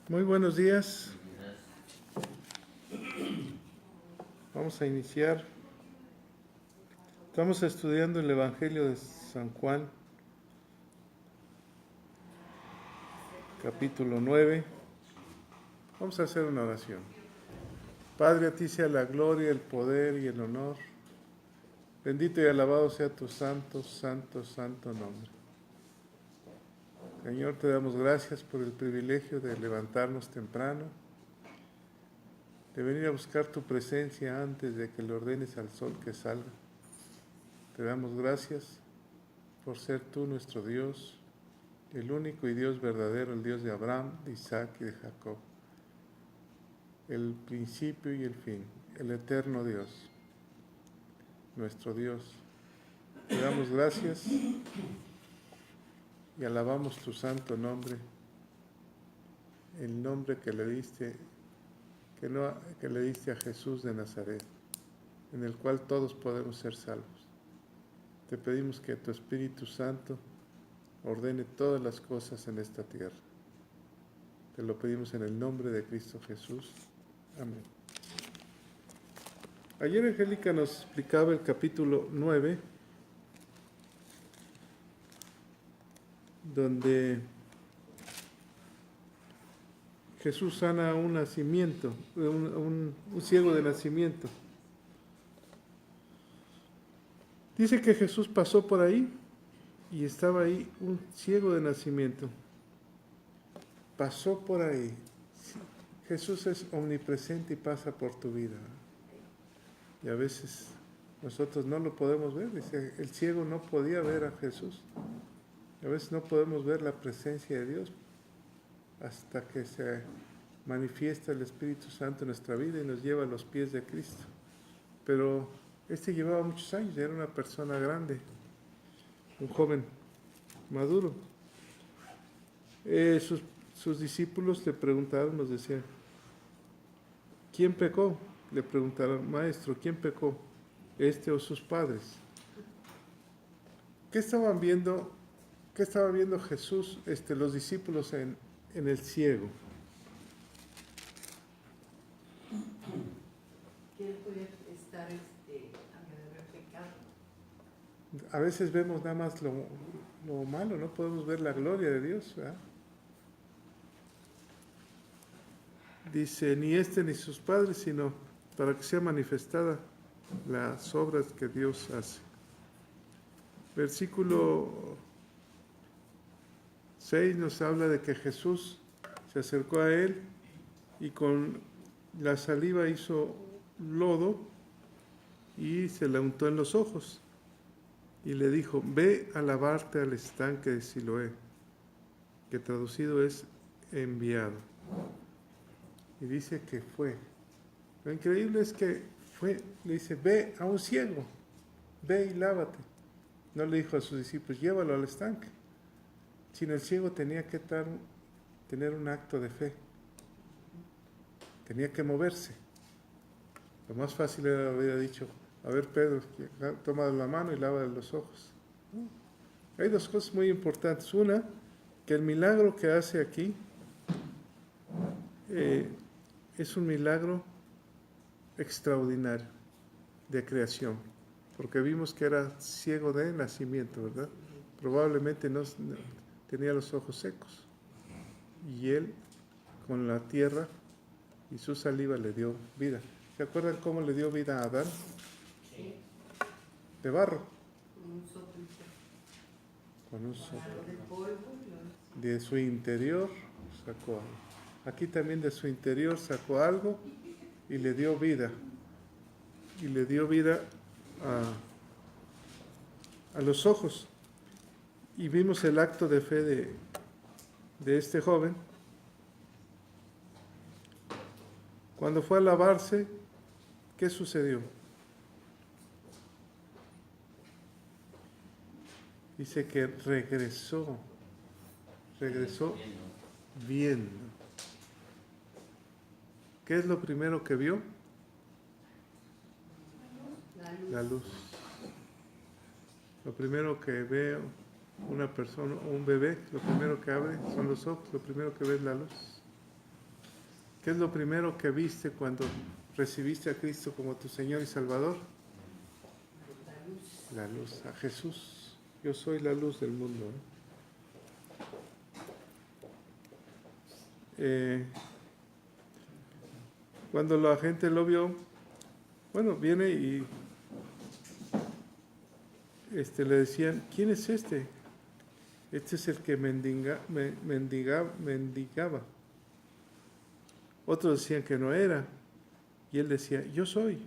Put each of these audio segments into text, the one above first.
Muy buenos días. Vamos a iniciar. Estamos estudiando el Evangelio de San Juan, capítulo 9. Vamos a hacer una oración. Padre, a ti sea la gloria, el poder y el honor. Bendito y alabado sea tu santo, santo, santo nombre. Señor, te damos gracias por el privilegio de levantarnos temprano, de venir a buscar tu presencia antes de que le ordenes al sol que salga. Te damos gracias por ser tú nuestro Dios, el único y Dios verdadero, el Dios de Abraham, de Isaac y de Jacob, el principio y el fin, el eterno Dios, nuestro Dios. Te damos gracias y alabamos tu santo nombre, el nombre que le diste, que le diste a Jesús de Nazaret, en el cual todos podemos ser salvos. Te pedimos que tu Espíritu Santo ordene todas las cosas en esta tierra. Te lo pedimos en el nombre de Cristo Jesús. Amén. Ayer Angélica nos explicaba el capítulo 9, donde Jesús sana a un nacimiento, un ciego de nacimiento. Dice que Jesús pasó por ahí y estaba ahí un ciego de nacimiento. Pasó por ahí. Jesús es omnipresente y pasa por tu vida. Y a veces nosotros no lo podemos ver. Dice, el ciego no podía ver a Jesús. A veces no podemos ver la presencia de Dios hasta que se manifiesta el Espíritu Santo en nuestra vida y nos lleva a los pies de Cristo. Pero este llevaba muchos años, era una persona grande, un joven maduro. Sus discípulos le preguntaron, nos decían, ¿quién pecó? Le preguntaron, maestro, ¿quién pecó? ¿Este o sus padres? ¿Qué estaban viendo? ¿Qué estaba viendo Jesús, los discípulos en el ciego? Que él puede estar haber pecado. A veces vemos nada más lo malo, no podemos ver la gloria de Dios, ¿verdad? Dice, ni ni sus padres, sino para que sea manifestada las obras que Dios hace. Versículo 6 nos habla de que Jesús se acercó a él y con la saliva hizo lodo y se le untó en los ojos y le dijo, ve a lavarte al estanque de Siloé, que traducido es enviado. Y dice que fue. Lo increíble es que fue, le dice, ve a un ciego, ve y lávate. No le dijo a sus discípulos, llévalo al estanque. Sino el ciego tenía que tener un acto de fe. Tenía que moverse. Lo más fácil era haber dicho, a ver Pedro, toma la mano y lava los ojos. Hay dos cosas muy importantes. Una, que el milagro que hace aquí es un milagro extraordinario de creación, porque vimos que era ciego de nacimiento, ¿verdad? Probablemente no tenía los ojos secos, y él con la tierra y su saliva le dio vida. ¿Se acuerdan cómo le dio vida a Adán? Sí. De barro. Con un soplito. Con un soplo. De polvo. De su interior sacó algo. Aquí también de su interior sacó algo y le dio vida. Y le dio vida a los ojos. Y vimos el acto de fe de este joven. Cuando fue a lavarse, ¿qué sucedió? Dice que regresó viendo. ¿Qué es lo primero que vio? La luz. Lo primero que ve una persona, un bebé, lo primero que abre son los ojos, lo primero que ve es la luz. ¿Qué es lo primero que viste cuando recibiste a Cristo como tu Señor y Salvador? La luz, a Jesús. Yo soy la luz del mundo. Cuando la gente lo vio, bueno, viene y le decían, ¿quién es este? Este es el que mendigaba. Otros decían que no era. Y él decía, yo soy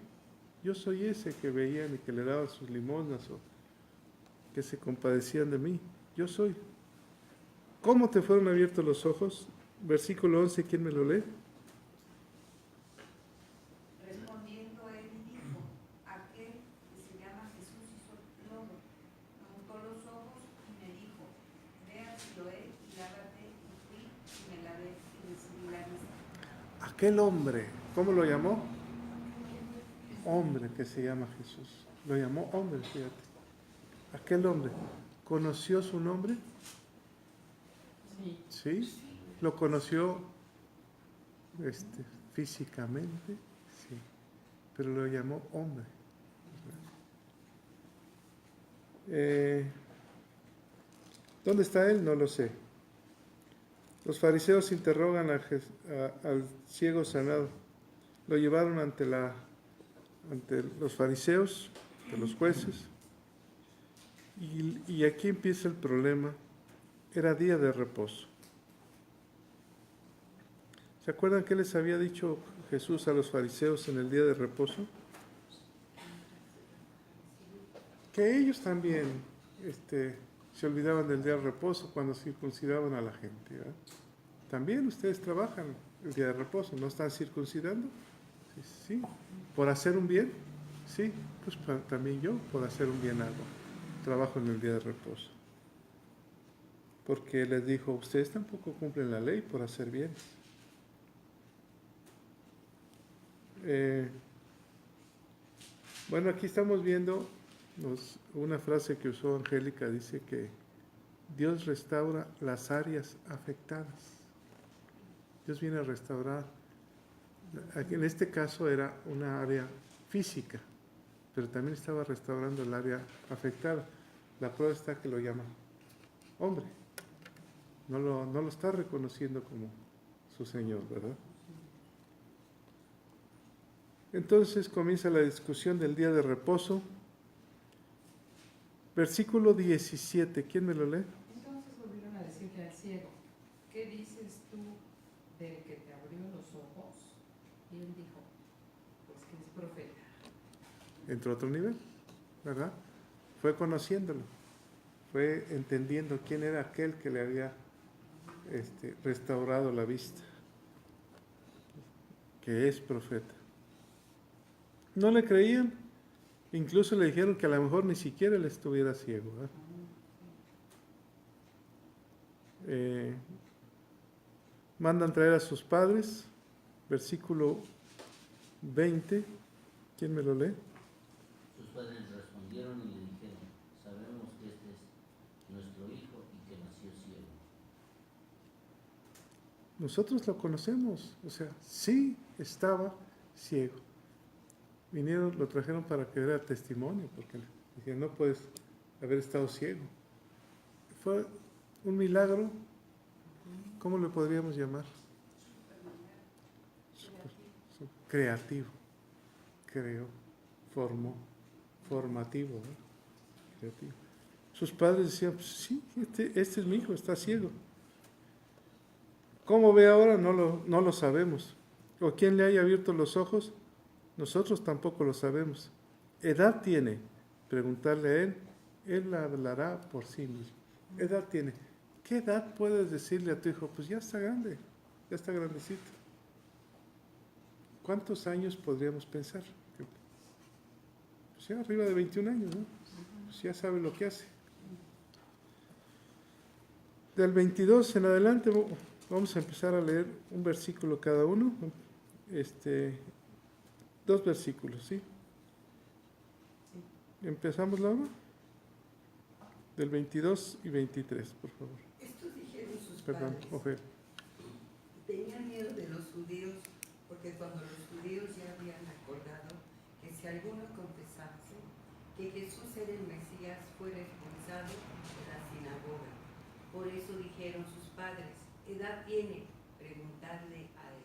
ese que veían y que le daban sus limosnas o que se compadecían de mí. Yo soy. ¿Cómo te fueron abiertos los ojos? Versículo 11, ¿quién me lo lee? Respondiendo él y dijo, aquel que se llama Jesús hizo lodo, me untó los ojos y me dijo, ve al Siloé y lávate, y fui y me lavé y recibí la vista. Aquel hombre, ¿cómo lo llamó? Hombre que se llama Jesús. Lo llamó hombre, fíjate. Aquel hombre, ¿conoció su nombre? Sí. ¿Lo conoció físicamente? Sí. Pero lo llamó hombre. ¿Dónde está él? No lo sé. Los fariseos interrogan al ciego sanado. Lo llevaron ante los fariseos, ante los jueces. Y aquí empieza el problema. Era día de reposo. ¿Se acuerdan qué les había dicho Jesús a los fariseos en el día de reposo? Que ellos también se olvidaban del día de reposo cuando circuncidaban a la gente, ¿verdad? También ustedes trabajan el día de reposo, ¿no están circuncidando? Sí. ¿Por hacer un bien? Sí, pues también yo por hacer un bien hago. Trabajo en el día de reposo. Porque les dijo, ustedes tampoco cumplen la ley por hacer bien. Bueno, aquí estamos viendo una frase que usó Angélica, dice que Dios restaura las áreas afectadas. Dios viene a restaurar. En este caso era una área física, pero también estaba restaurando el área afectada. La prueba está que lo llama hombre. No lo está reconociendo como su Señor, ¿verdad? Entonces comienza la discusión del día de reposo. Versículo 17, ¿quién me lo lee? Entonces volvieron a decirle al ciego, ¿qué dices tú del que te abrió los ojos? Y él dijo, pues que es profeta. Entró a otro nivel, ¿verdad? Fue conociéndolo, fue entendiendo quién era aquel que le había restaurado la vista, que es profeta. No le creían, incluso le dijeron que a lo mejor ni siquiera él estuviera ciego, ¿verdad? Mandan traer a sus padres, versículo 20, ¿quién me lo lee? Sus padres respondieron y le dijeron, sabemos que este es nuestro hijo y que nació ciego. Nosotros lo conocemos, o sea, sí estaba ciego. Vinieron, lo trajeron para que diera testimonio, porque decían, no puedes haber estado ciego. Fue un milagro, ¿cómo le podríamos llamar? Creativo. Creó, formó, formativo, ¿no? Creativo. Sus padres decían, pues sí, este es mi hijo, está ciego. ¿Cómo ve ahora? No lo sabemos. ¿O quién le haya abierto los ojos? Nosotros tampoco lo sabemos. ¿Edad tiene? Preguntarle a él hablará por sí mismo. ¿Edad tiene? ¿Qué edad puedes decirle a tu hijo? Pues ya está grande, ya está grandecito. ¿Cuántos años podríamos pensar? Pues ya arriba de 21 años, ¿no? Pues ya sabe lo que hace. Del 22 en adelante vamos a empezar a leer un versículo cada uno. 2 versículos, ¿sí? ¿Empezamos, Laura? Del 22 y 23, por favor. Estos dijeron sus Perdón, padres, Ofer. Tenían miedo de los judíos, porque cuando los judíos ya habían acordado que si alguno confesase que Jesús era el Mesías, fuera expulsado de la sinagoga. Por eso dijeron sus padres: ¿qué edad tiene? Preguntadle a él.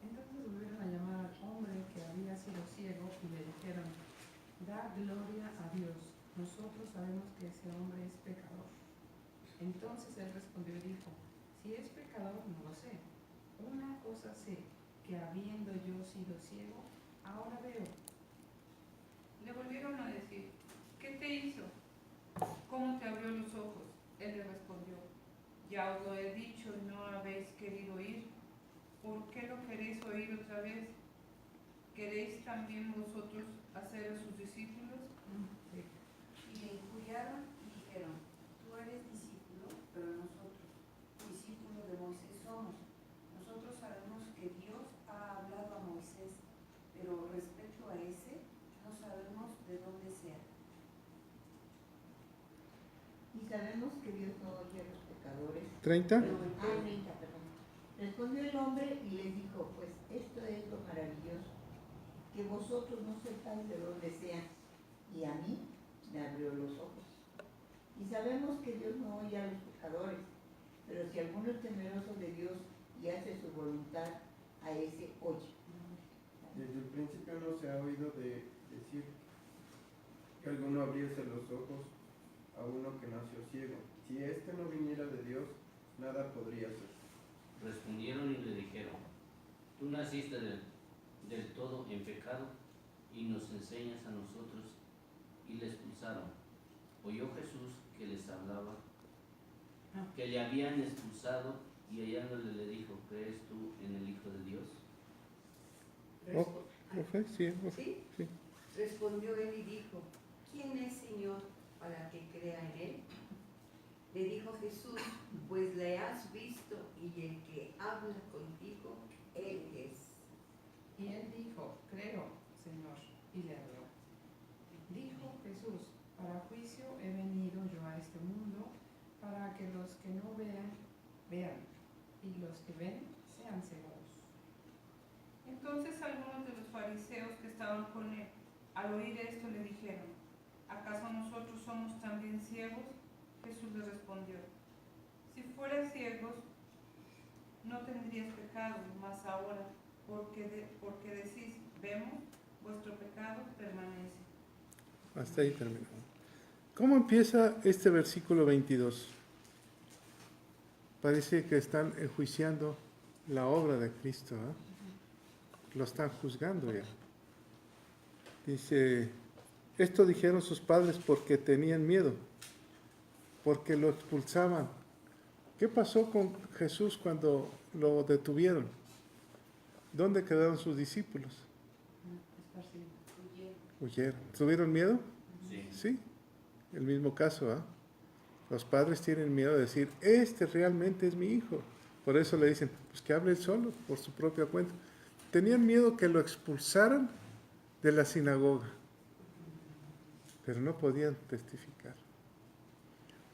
Entonces volvieron a llamar al hombre que había sido ciego y le dijeron: da gloria a Dios, nosotros sabemos que ese hombre es pecador. Entonces él respondió y dijo: si es pecador, no lo sé. Una cosa sé, que habiendo yo sido ciego, ahora veo. Le volvieron a decir: ¿qué te hizo? ¿Cómo te abrió los ojos? Él le respondió: ya os lo he dicho y no habéis querido oír. ¿Por qué lo queréis oír otra vez? ¿Queréis también vosotros hacer a sus discípulos? Sí. Y le injuriaron y dijeron: tú eres discípulo, pero nosotros, discípulos de Moisés somos. Nosotros sabemos que Dios ha hablado a Moisés, pero respecto a ese, no sabemos de dónde sea. Y sabemos que Dios no oye a los pecadores. 30. 30, perdón. Respondió el hombre y les dijo: pues esto es lo maravilloso, que vosotros no sepáis de dónde sea, y a mí me abrió los ojos. Y sabemos que Dios no oye a los pecadores, pero si alguno es temeroso de Dios y hace su voluntad, a ese oye. Desde el principio no se ha oído decir que alguno abriese los ojos a uno que nació ciego. Si éste no viniera de Dios, nada podría ser. Respondieron y le dijeron: tú naciste del todo en pecado y nos enseñas a nosotros. Y le expulsaron. Oyó Jesús que les hablaba, que le habían expulsado, y hallándole le dijo: ¿crees tú en el Hijo de Dios? Profe, sí, profe, ¿Sí? sí. Respondió él y dijo: ¿quién es, Señor, para que crea en él? Le dijo Jesús: pues le has visto, y el que habla contigo, él es. Y él dijo: creo, Señor, y le habló. Dijo Jesús: para juicio he venido yo a este mundo, para que los que no vean, vean, y los que ven, sean ciegos. Entonces algunos de los fariseos que estaban con él, al oír esto, le dijeron: ¿acaso nosotros somos también ciegos? Jesús les respondió: si fuerais ciegos, no tendríais pecado, mas ahora, porque decís, vemos, vuestro pecado permanece. Hasta ahí terminó. ¿Cómo empieza este versículo 22? Parece que están enjuiciando la obra de Cristo, ¿eh? Lo están juzgando ya. Dice, esto dijeron sus padres porque tenían miedo, porque lo expulsaban. ¿Qué pasó con Jesús cuando lo detuvieron? ¿Dónde quedaron sus discípulos? Esparcido. Huyeron. ¿Tuvieron miedo? Sí. Sí, el mismo caso, ¿ah? Los padres tienen miedo de decir, este realmente es mi hijo. Por eso le dicen, pues que hable él solo, por su propia cuenta. Tenían miedo que lo expulsaran de la sinagoga, pero no podían testificar.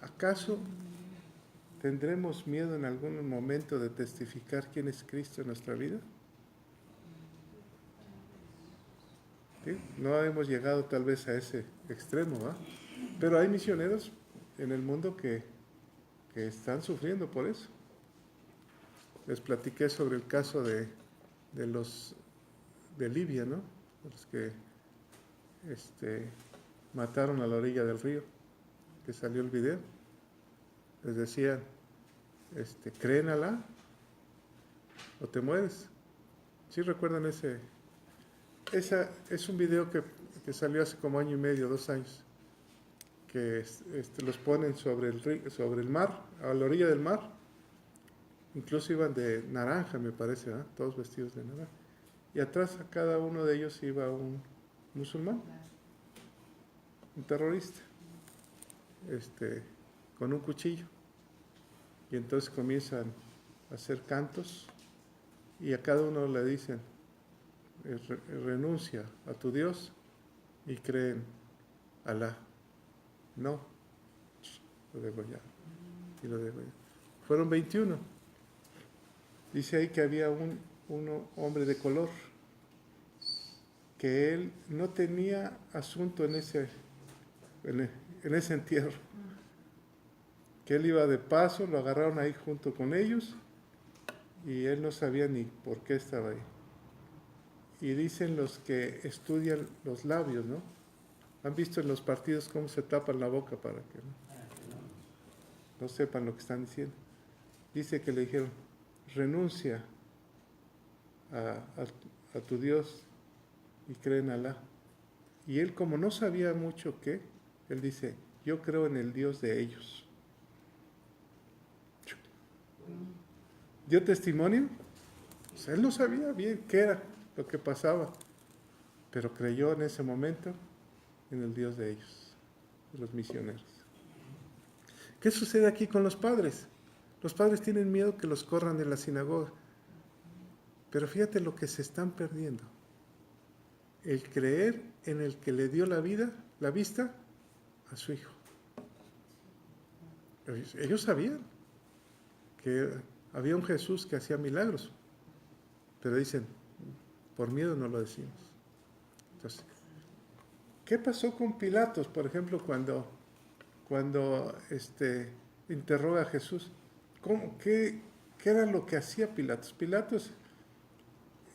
¿Acaso tendremos miedo en algún momento de testificar quién es Cristo en nuestra vida? ¿Sí? No hemos llegado tal vez a ese extremo, ¿ah? Pero hay misioneros en el mundo que están sufriendo por eso. Les platiqué sobre el caso de los de Libia, ¿no? Los que mataron a la orilla del río, que salió el video. Les decían, ¿cree en Alá o te mueres? ¿Sí recuerdan ese? Es un video que salió hace como 1 año y medio, 2 años, que los ponen sobre el mar, a la orilla del mar. Incluso iban de naranja, me parece, ¿eh? Todos vestidos de naranja. Y atrás a cada uno de ellos iba un musulmán, un terrorista, con un cuchillo. Y entonces comienzan a hacer cantos y a cada uno le dicen, renuncia a tu Dios y cree en Alá. No, lo degollaron. Y lo degollaron. Fueron 21. Dice ahí que había un hombre de color, que él no tenía asunto en ese entierro, que él iba de paso, lo agarraron ahí junto con ellos y él no sabía ni por qué estaba ahí. Y dicen los que estudian los labios, ¿no? ¿Han visto en los partidos cómo se tapan la boca para que no sepan lo que están diciendo? Dice que le dijeron, renuncia a tu Dios y cree en Alá. Y él, como no sabía mucho él dice, yo creo en el Dios de ellos. ¿Dio testimonio? O sea, él no sabía bien qué era lo que pasaba, pero creyó en ese momento en el Dios de ellos, de los misioneros. ¿Qué sucede aquí con los padres? Los padres tienen miedo que los corran de la sinagoga, pero fíjate lo que se están perdiendo. El creer en el que le dio la vista a su hijo. Ellos sabían que había un Jesús que hacía milagros, pero dicen, por miedo no lo decimos. Entonces, ¿qué pasó con Pilatos, por ejemplo, cuando interroga a Jesús? ¿Qué era lo que hacía Pilatos? Pilatos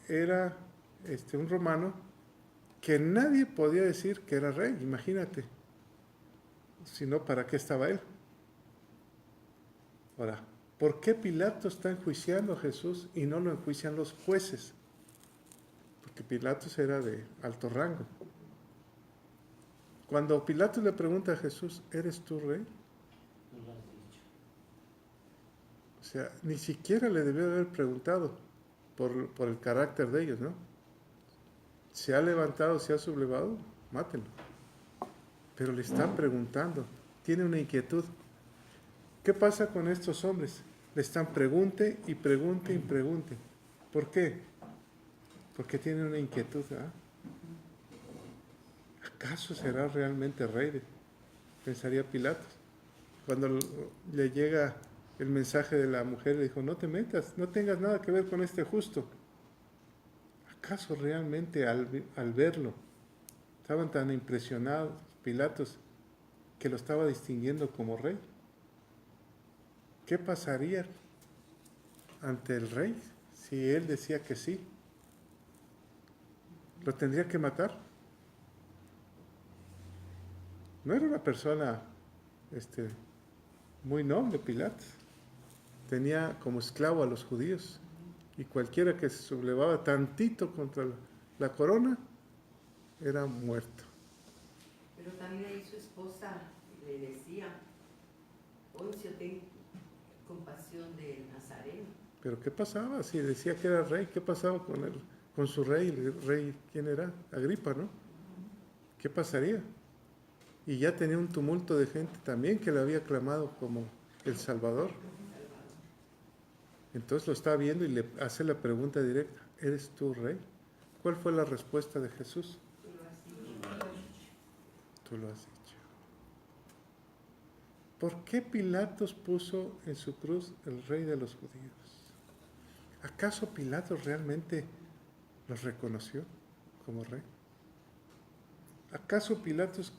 era un romano que nadie podía decir que era rey, imagínate. Sino, ¿para qué estaba él? Ahora, ¿por qué Pilatos está enjuiciando a Jesús y no lo enjuician los jueces? Porque Pilatos era de alto rango. Cuando Pilatos le pregunta a Jesús, ¿eres tú rey? Tú lo has dicho. O sea, ni siquiera le debió haber preguntado por el carácter de ellos, ¿no? Se ha levantado, se ha sublevado, mátenlo. Pero le están preguntando, tiene una inquietud. ¿Qué pasa con estos hombres? Le están pregunte y pregunte y pregunte. ¿Por qué? Porque tienen una inquietud, ¿verdad? ¿Acaso será realmente rey? Pensaría Pilatos. Cuando le llega el mensaje de la mujer, le dijo, no te metas, no tengas nada que ver con este justo. ¿Acaso realmente al verlo estaban tan impresionados Pilatos que lo estaba distinguiendo como rey? ¿Qué pasaría ante el rey si él decía que sí? ¿Lo tendría que matar? No era una persona muy noble, Pilatos. Tenía como esclavo a los judíos. Y cualquiera que se sublevaba tantito contra la corona, era muerto. Pero también ahí su esposa le decía, Poncio, ten compasión del Nazareno. Pero ¿qué pasaba? Si decía que era rey, ¿qué pasaba con su rey? El rey, ¿quién era? Agripa, ¿no? ¿Qué pasaría? Y ya tenía un tumulto de gente también que le había aclamado como el Salvador. Entonces lo está viendo y le hace la pregunta directa, ¿eres tú rey? ¿Cuál fue la respuesta de Jesús? Tú lo has dicho. ¿Por qué Pilatos puso en su cruz el rey de los judíos? ¿Acaso Pilatos realmente los reconoció como rey? ¿Acaso Pilatos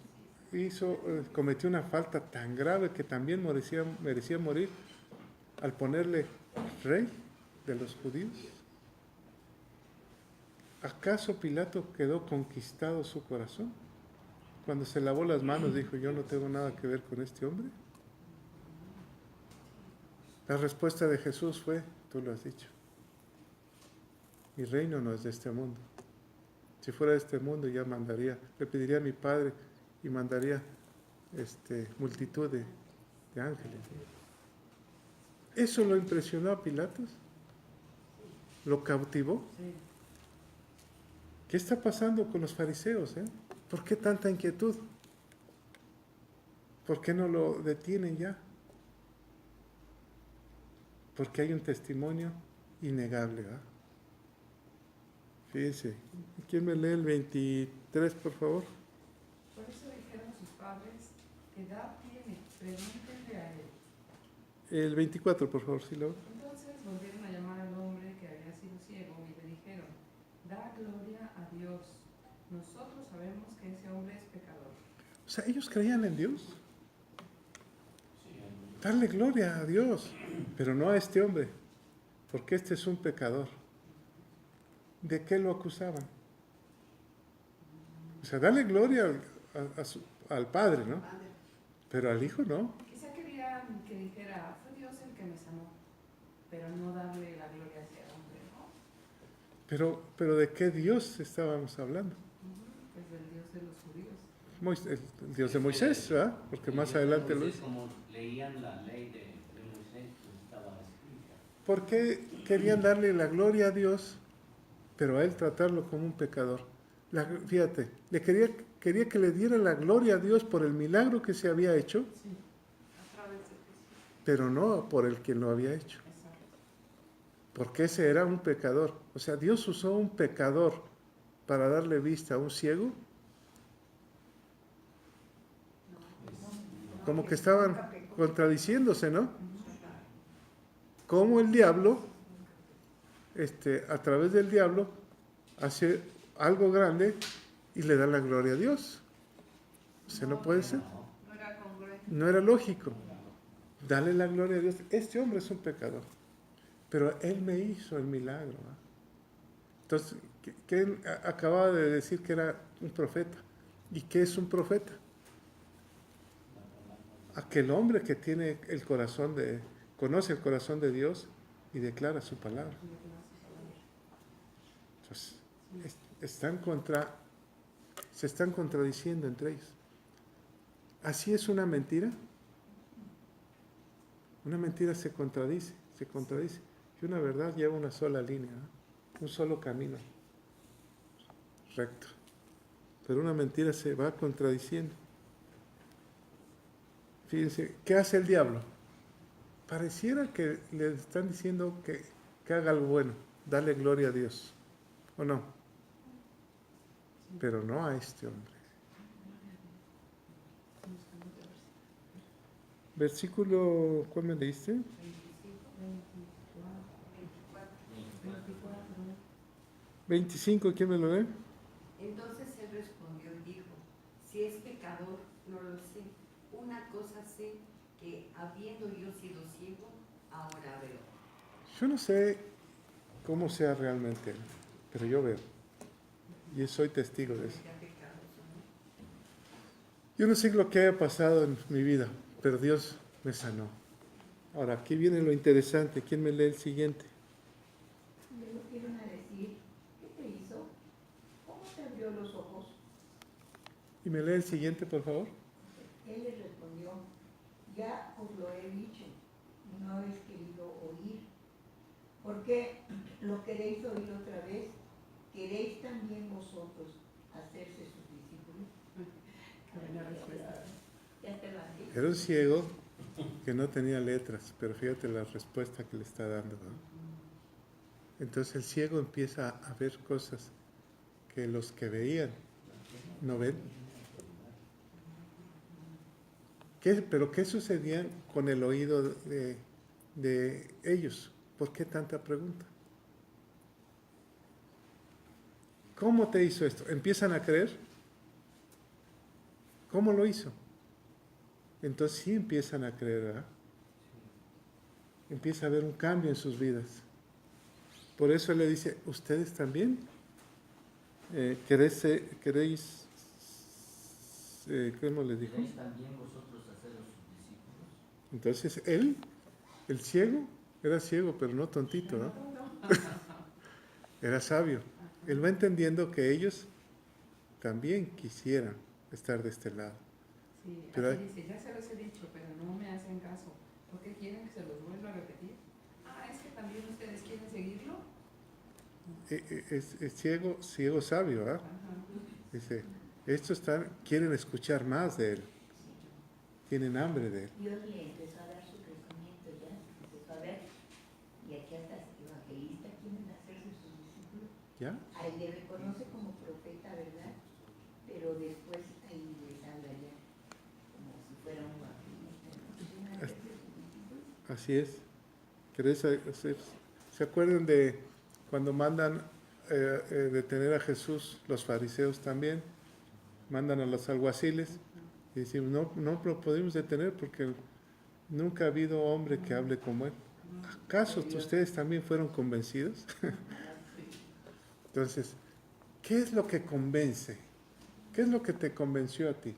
cometió una falta tan grave que también merecía morir al ponerle rey de los judíos? ¿Acaso Pilato quedó conquistado su corazón? Cuando se lavó las manos dijo, yo no tengo nada que ver con este hombre. La respuesta de Jesús fue, tú lo has dicho. Mi reino no es de este mundo. Si fuera de este mundo ya le pediría a mi Padre y mandaría multitud de ángeles. ¿Eso lo impresionó a Pilatos? ¿Lo cautivó? Sí. ¿Qué está pasando con los fariseos? ¿Por qué tanta inquietud? ¿Por qué no lo detienen ya? Porque hay un testimonio innegable, ¿verdad? Fíjense, ¿quién me lee el 23, por favor? Por eso dijeron sus padres, ¿qué edad tiene? Pregúntenle a él. El 24, por favor, si lo... Entonces volvieron a llamar al hombre Dios. Nosotros sabemos que ese hombre es pecador. O sea, ellos creían en Dios. Sí, Darle gloria a Dios, pero no a este hombre, porque este es un pecador. ¿De qué lo acusaban? O sea, darle gloria al Padre, ¿no? Padre. Pero al Hijo no. Quizá querían que dijera, fue Dios el que me sanó, pero no darle la gloria a ese hombre, ¿no? Pero ¿de qué Dios estábamos hablando? Pues del Dios de los judíos. El Dios de Moisés, ¿verdad? Porque más adelante lo dice. Como leían la ley de Moisés, pues estaba escrita. ¿Por qué querían darle la gloria a Dios, pero a él tratarlo como un pecador? Fíjate, quería que le diera la gloria a Dios por el milagro que se había hecho, Sí, a través de Cristo. pero no por el que lo había hecho. Exacto. Porque ese era un pecador. O sea, Dios usó un pecador para darle vista a un ciego, como que estaban contradiciéndose, ¿no? Como el diablo, a través del diablo, hace algo grande y le da la gloria a Dios. O sea, no puede ser. No era congruente. No era lógico. Dale la gloria a Dios. Este hombre es un pecador, pero él me hizo el milagro. ¿Eh? Entonces, ¿qué acababa de decir que era un profeta? ¿Y qué es un profeta? Aquel hombre que tiene el corazón conoce el corazón de Dios y declara su palabra. Entonces, se están contradiciendo entre ellos. ¿Así es una mentira? Una mentira se contradice. Y una verdad lleva una sola línea, ¿no? Un solo camino recto. Pero una mentira se va contradiciendo. Fíjense, ¿qué hace el diablo? Pareciera que le están diciendo que haga algo bueno, darle gloria a Dios, ¿o no? Pero no a este hombre. Versículo, ¿cuál me leíste? 25, ¿quién me lo lee? Entonces él respondió y dijo, si es pecador, no lo sé. Una cosa sé, que habiendo yo sido ciego, ahora veo. Yo no sé cómo sea realmente, pero yo veo. Y soy testigo de eso. Ya pecados, ¿no? Yo no sé lo que haya pasado en mi vida, pero Dios me sanó. Ahora, aquí viene lo interesante. ¿Quién me lee el siguiente? Le lo quieren a decir, ¿qué te hizo? ¿Cómo te abrió los ojos? ¿Y me lee el siguiente, por favor? Él le respondió, ya os lo he dicho, y no habéis querido oír. ¿Por qué lo queréis oír otra vez? ¿Queréis también vosotros hacerse sus discípulos? Qué buena respuesta. Ya te lo han dicho. Era un ciego que no tenía letras, pero fíjate la respuesta que le está dando, ¿no? Entonces el ciego empieza a ver cosas que los que veían no ven. ¿Pero qué sucedía con el oído de ellos? ¿Por qué tanta pregunta? ¿Cómo te hizo esto? ¿Empiezan a creer? ¿Cómo lo hizo? Entonces sí empiezan a creer, ¿verdad? Empieza a haber un cambio en sus vidas. Por eso él le dice, ¿ustedes también queréis ¿cómo le dijo? ¿Queréis también vosotros haceros sus discípulos? Entonces él, el ciego, era ciego, pero no tontito, ¿no? Era sabio. Él va entendiendo que ellos también quisieran estar de este lado. Sí, Pero así dice, ya se los he dicho, pero no me hacen caso. ¿Por qué quieren que se los vuelva a repetir? Ah, es que también ustedes quieren seguirlo. Es ciego sabio, ¿ah? Ajá. Dice, estos quieren escuchar más de él, tienen hambre de él. Dios le empezó a dar su crecimiento ya, empezó a ver, y aquí hasta evangelista quieren hacerse sus discípulos. ¿Ya? A él le reconoce como profeta, ¿verdad? Pero después ahí les habla ya como si fuera un evangelista, ¿no? ¿Quieren hacerse sus discípulos? Así es. ¿Querés hacer? ¿Se acuerdan de cuando mandan detener a Jesús, los fariseos también, mandan a los alguaciles y dicen, no lo podemos detener porque nunca ha habido hombre que hable como él. ¿Acaso ustedes también fueron convencidos? Entonces, ¿qué es lo que convence? ¿Qué es lo que te convenció a ti?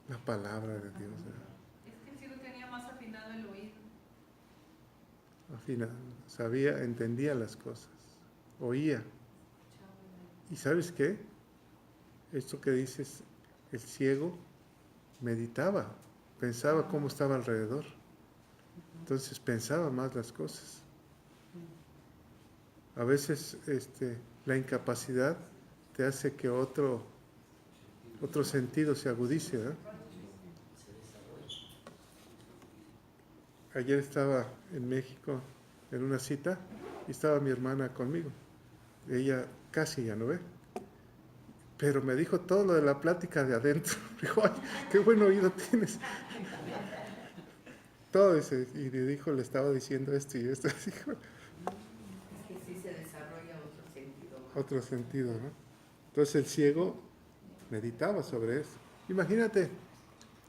La palabra de Dios. Es que el ciego tenía más afinado el oído. Al final, sabía, entendía las cosas, oía. ¿Y sabes qué? Esto que dices, el ciego meditaba, pensaba cómo estaba alrededor. Entonces pensaba más las cosas. A veces la incapacidad te hace que otro sentido se agudice, ¿no? Ayer estaba en México en una cita y estaba mi hermana conmigo. Ella casi ya no ve. Pero me dijo todo lo de la plática de adentro. Dijo, ay, qué buen oído tienes. Todo ese, y le dijo, le estaba diciendo esto y esto. Dijo, Es que sí se desarrolla otro sentido. otro sentido, ¿no? Entonces el ciego meditaba sobre eso. Imagínate,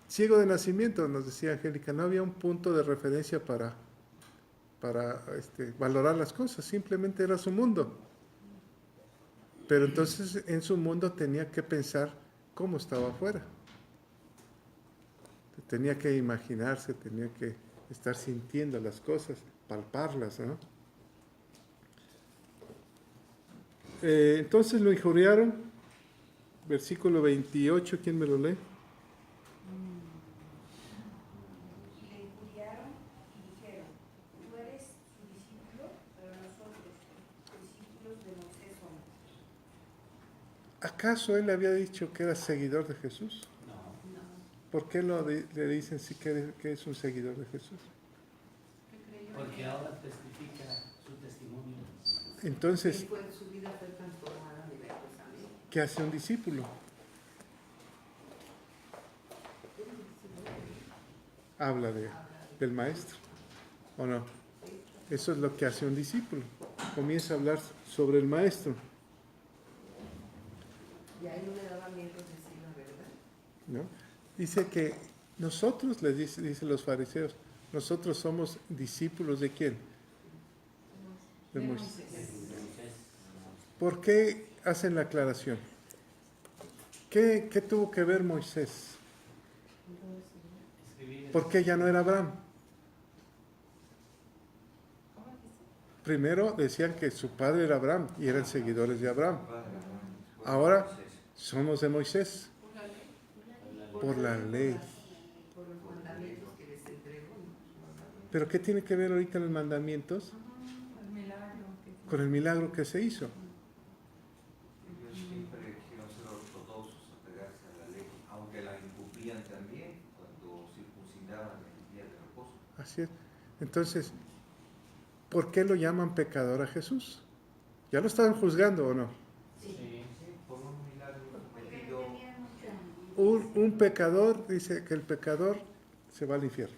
ciego de nacimiento, nos decía Angélica, no había un punto de referencia para valorar las cosas, simplemente era su mundo. Pero entonces en su mundo tenía que pensar cómo estaba afuera. Tenía que imaginarse, tenía que estar sintiendo las cosas, palparlas, ¿no? Entonces lo injuriaron, versículo 28, ¿quién me lo lee? Le injuriaron y dijeron, tú eres su discípulo, pero nosotros, discípulos de Moisés somos. ¿Acaso él había dicho que era seguidor de Jesús? No. ¿Por qué le dicen sí que es un seguidor de Jesús? ¿Qué creyó? Porque ahora testifica su testimonio. Entonces, Su vida fue transformada milagrosamente. ¿qué hace un discípulo? Habla del maestro, ¿o no? Eso es lo que hace un discípulo. Comienza a hablar sobre el maestro, Y ahí no le daba miedo decir la verdad. ¿no? Dice que nosotros, les dicen los fariseos, nosotros somos discípulos ¿de quién? De Moisés. ¿Por qué hacen la aclaración? ¿Qué tuvo que ver Moisés? ¿Por qué ya no era Abraham? ¿Cómo dijiste? Primero decían que su padre era Abraham y eran seguidores de Abraham. Ahora somos de Moisés por la ley. Por los mandamientos que les entregó. ¿Pero qué tiene que ver ahorita los mandamientos El milagro. con el milagro que se hizo? Ellos siempre quisieron ser ortodoxos, apegarse a la ley, aunque la incumplían también cuando circuncidaban el día de reposo. Así es. Entonces, ¿por qué lo llaman pecador a Jesús? ¿Ya lo estaban juzgando o no? Sí. Por un milagro Porque cometido. no tenían mucha... Un pecador, dice que el pecador se va al infierno.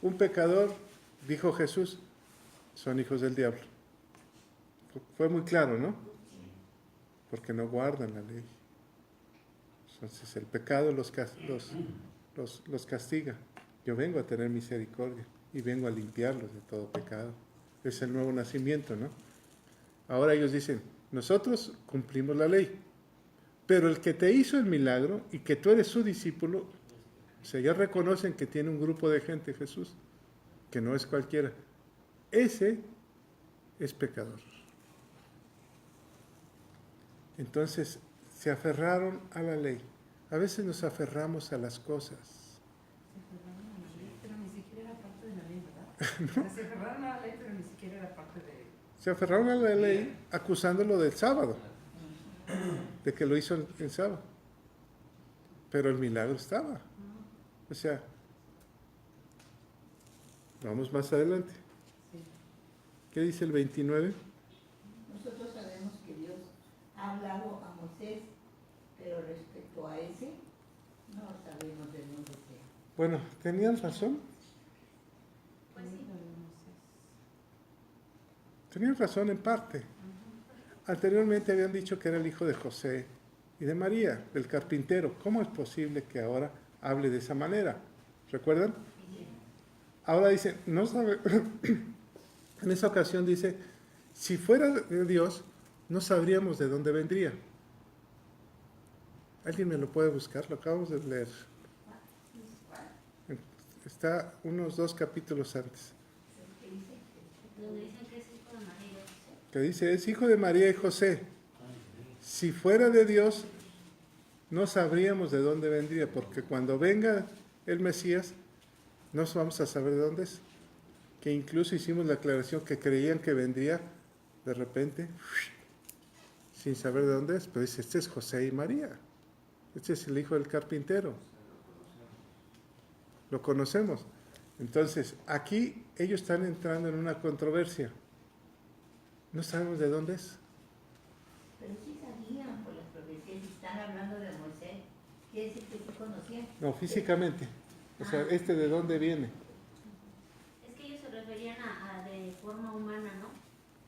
Un pecador, dijo Jesús, son hijos del diablo. Fue muy claro, ¿no? Porque no guardan la ley. Entonces el pecado los castiga. Yo vengo a tener misericordia y vengo a limpiarlos de todo pecado. Es el nuevo nacimiento, ¿no? Ahora ellos dicen, nosotros cumplimos la ley, pero el que te hizo el milagro y que tú eres su discípulo, o sea, ya reconocen que tiene un grupo de gente, Jesús, que no es cualquiera. Ese es pecador. Entonces, se aferraron a la ley. A veces nos aferramos a las cosas. Se aferraron a la ley, pero ni siquiera era parte de la ley, ¿verdad? Se aferraron a la ley, pero ni siquiera era parte de... Se aferraron a la ley acusándolo del sábado, de que lo hizo el sábado. Pero el milagro estaba. O sea, vamos más adelante. ¿Qué dice el 29? Nosotros sabemos que Dios ha hablado a Moisés, pero respecto a ese, no sabemos de dónde sea. Bueno, tenían razón. Pues sí. Tenían razón en parte. Anteriormente habían dicho que era el hijo de José y de María, del carpintero. ¿Cómo es posible que ahora hable de esa manera? ¿Recuerdan? Ahora dice, no sabe, en esa ocasión dice, si fuera de Dios, no sabríamos de dónde vendría. ¿Alguien me lo puede buscar? Lo acabamos de leer. Está unos 2 capítulos antes. Donde dicen que es hijo de María y José. Que dice, es hijo de María y José. Si fuera de Dios, no sabríamos de dónde vendría, porque cuando venga el Mesías, no vamos a saber de dónde es. Que incluso hicimos la aclaración que creían que vendría de repente, sin saber de dónde es. Pero dice, este es José y María. Este es el hijo del carpintero. Lo conocemos. Entonces, aquí ellos están entrando en una controversia. No sabemos de dónde es. Pero sí sabían por las profecías, y están hablando de Moisés. Quiere decir que sí conocían. No, físicamente. O sea, ¿este de dónde viene? Es que ellos se referían a de forma humana, ¿no?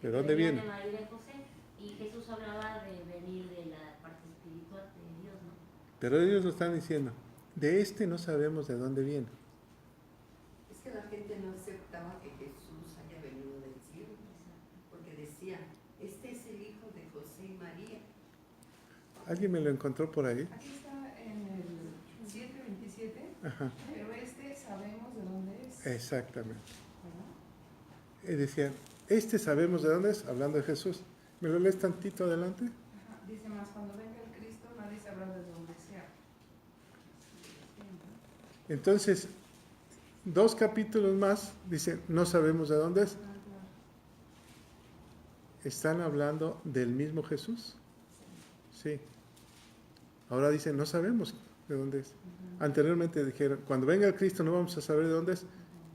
¿De dónde Venían viene? De María y de José. Y Jesús hablaba de venir de la parte espiritual de Dios, ¿no? Pero ellos lo están diciendo. De este no sabemos de dónde viene. Es que la gente no aceptaba que Jesús haya venido del cielo, porque decían, este es el hijo de José y María. ¿Alguien me lo encontró por ahí? Aquí está en el 7:27, Ajá, pero este sabemos de dónde es. exactamente. ¿verdad? Y decían, este sabemos de dónde es, hablando de Jesús. ¿Me lo lees tantito adelante? Ajá, dice más, cuando venga el Cristo nadie sabrá de dónde sea. Entonces, 2 capítulos más, dice, no sabemos de dónde es. ¿Están hablando del mismo Jesús? Sí. Ahora dicen, no sabemos de dónde es. Anteriormente dijeron, cuando venga el Cristo no vamos a saber de dónde es.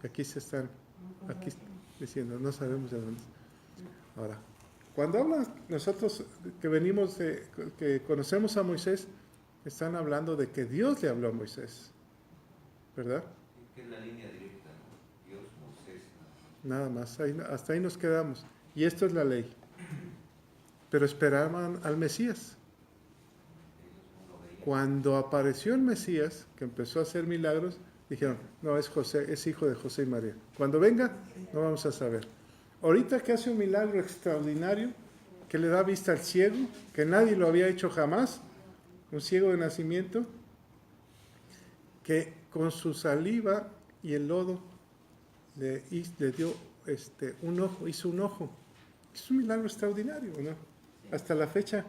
Aquí se están aquí diciendo, no sabemos de dónde es. Ahora, cuando hablan nosotros que venimos que conocemos a Moisés, están hablando de que Dios le habló a Moisés, ¿verdad? Que es la línea directa, ¿no? Dios, Moisés, Nada más, hasta ahí nos quedamos. Y esto es la ley. Pero esperaban al Mesías. ellos no lo veían. Cuando apareció el Mesías, que empezó a hacer milagros, dijeron, no, es José, es hijo de José y María. Cuando venga, no vamos a saber. Ahorita que hace un milagro extraordinario, que le da vista al ciego, que nadie lo había hecho jamás, un ciego de nacimiento, que con su saliva y el lodo le dio un ojo, hizo un ojo. Es un milagro extraordinario, ¿no? Hasta la fecha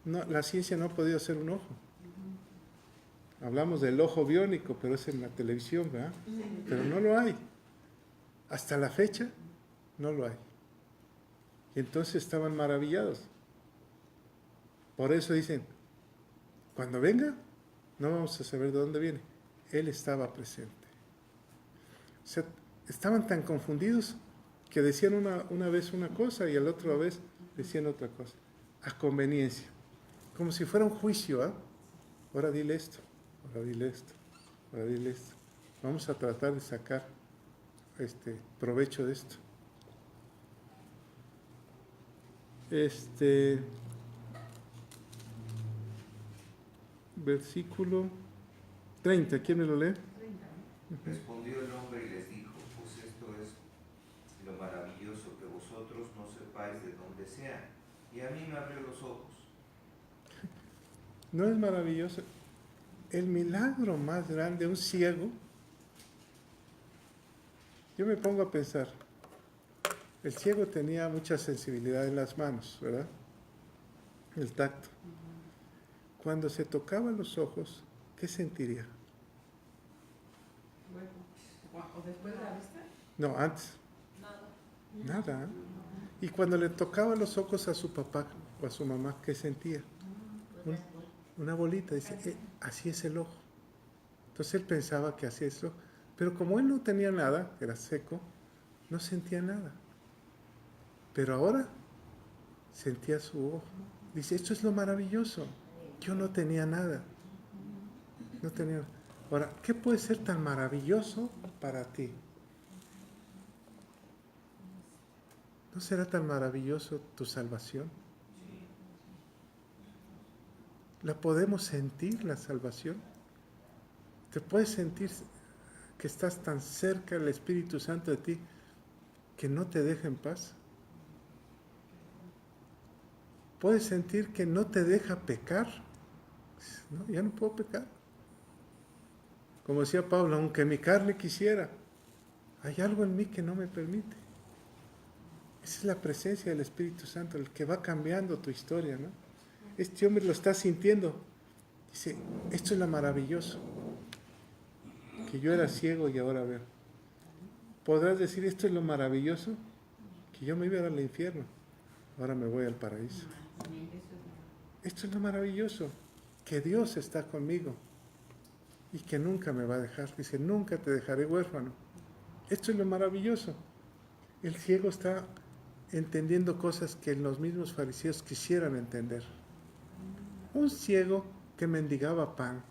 la ciencia no ha podido hacer un ojo. Hablamos del ojo biónico, pero es en la televisión, ¿verdad? Pero no lo hay. Hasta la fecha no lo hay. Y entonces estaban maravillados. Por eso dicen, cuando venga, no vamos a saber de dónde viene. Él estaba presente. O sea, estaban tan confundidos que decían una vez una cosa y a la otra vez decían otra cosa. A conveniencia. Como si fuera un juicio, ¿ah? Ahora dile esto, ahora dile esto, ahora dile esto. Vamos a tratar de sacar provecho de esto. Versículo 30, ¿quién me lo lee? 30, ¿no? Respondió el hombre y les dijo, pues esto es lo maravilloso, que vosotros no sepáis de dónde sea, y a mí me abrió los ojos. ¿No es maravilloso? El milagro más grande, un ciego. Yo me pongo a pensar, el ciego tenía mucha sensibilidad en las manos, ¿verdad? El tacto. Cuando se tocaba los ojos, ¿qué sentiría? Luego, ¿o después de la vista? No, antes. Nada. ¿Eh? Y cuando le tocaba los ojos a su papá o a su mamá, ¿qué sentía? Una bolita. Dice, así es el ojo. Entonces él pensaba que así es el ojo. Pero como él no tenía nada, era seco, no sentía nada. Pero ahora sentía su ojo. Dice, esto es lo maravilloso. Yo no tenía nada. No tenía nada. Ahora, ¿qué puede ser tan maravilloso para ti? ¿No será tan maravilloso tu salvación? ¿La podemos sentir, la salvación? ¿Te puedes sentir que estás tan cerca del Espíritu Santo de ti que no te deja en paz? ¿Puedes sentir que no te deja pecar? No, ya no puedo pecar. Como decía Pablo, aunque mi carne quisiera, hay algo en mí que no me permite. Esa es la presencia del Espíritu Santo, el que va cambiando tu historia, ¿no? Este hombre lo está sintiendo. Dice, esto es lo maravilloso, que yo era ciego y ahora veo. Podrás decir, esto es lo maravilloso, que yo me iba al infierno, ahora me voy al paraíso. Esto es lo maravilloso, que Dios está conmigo y que nunca me va a dejar. Dice, nunca te dejaré huérfano. Esto es lo maravilloso. El ciego está entendiendo cosas que los mismos fariseos quisieran entender. Un ciego que mendigaba pan.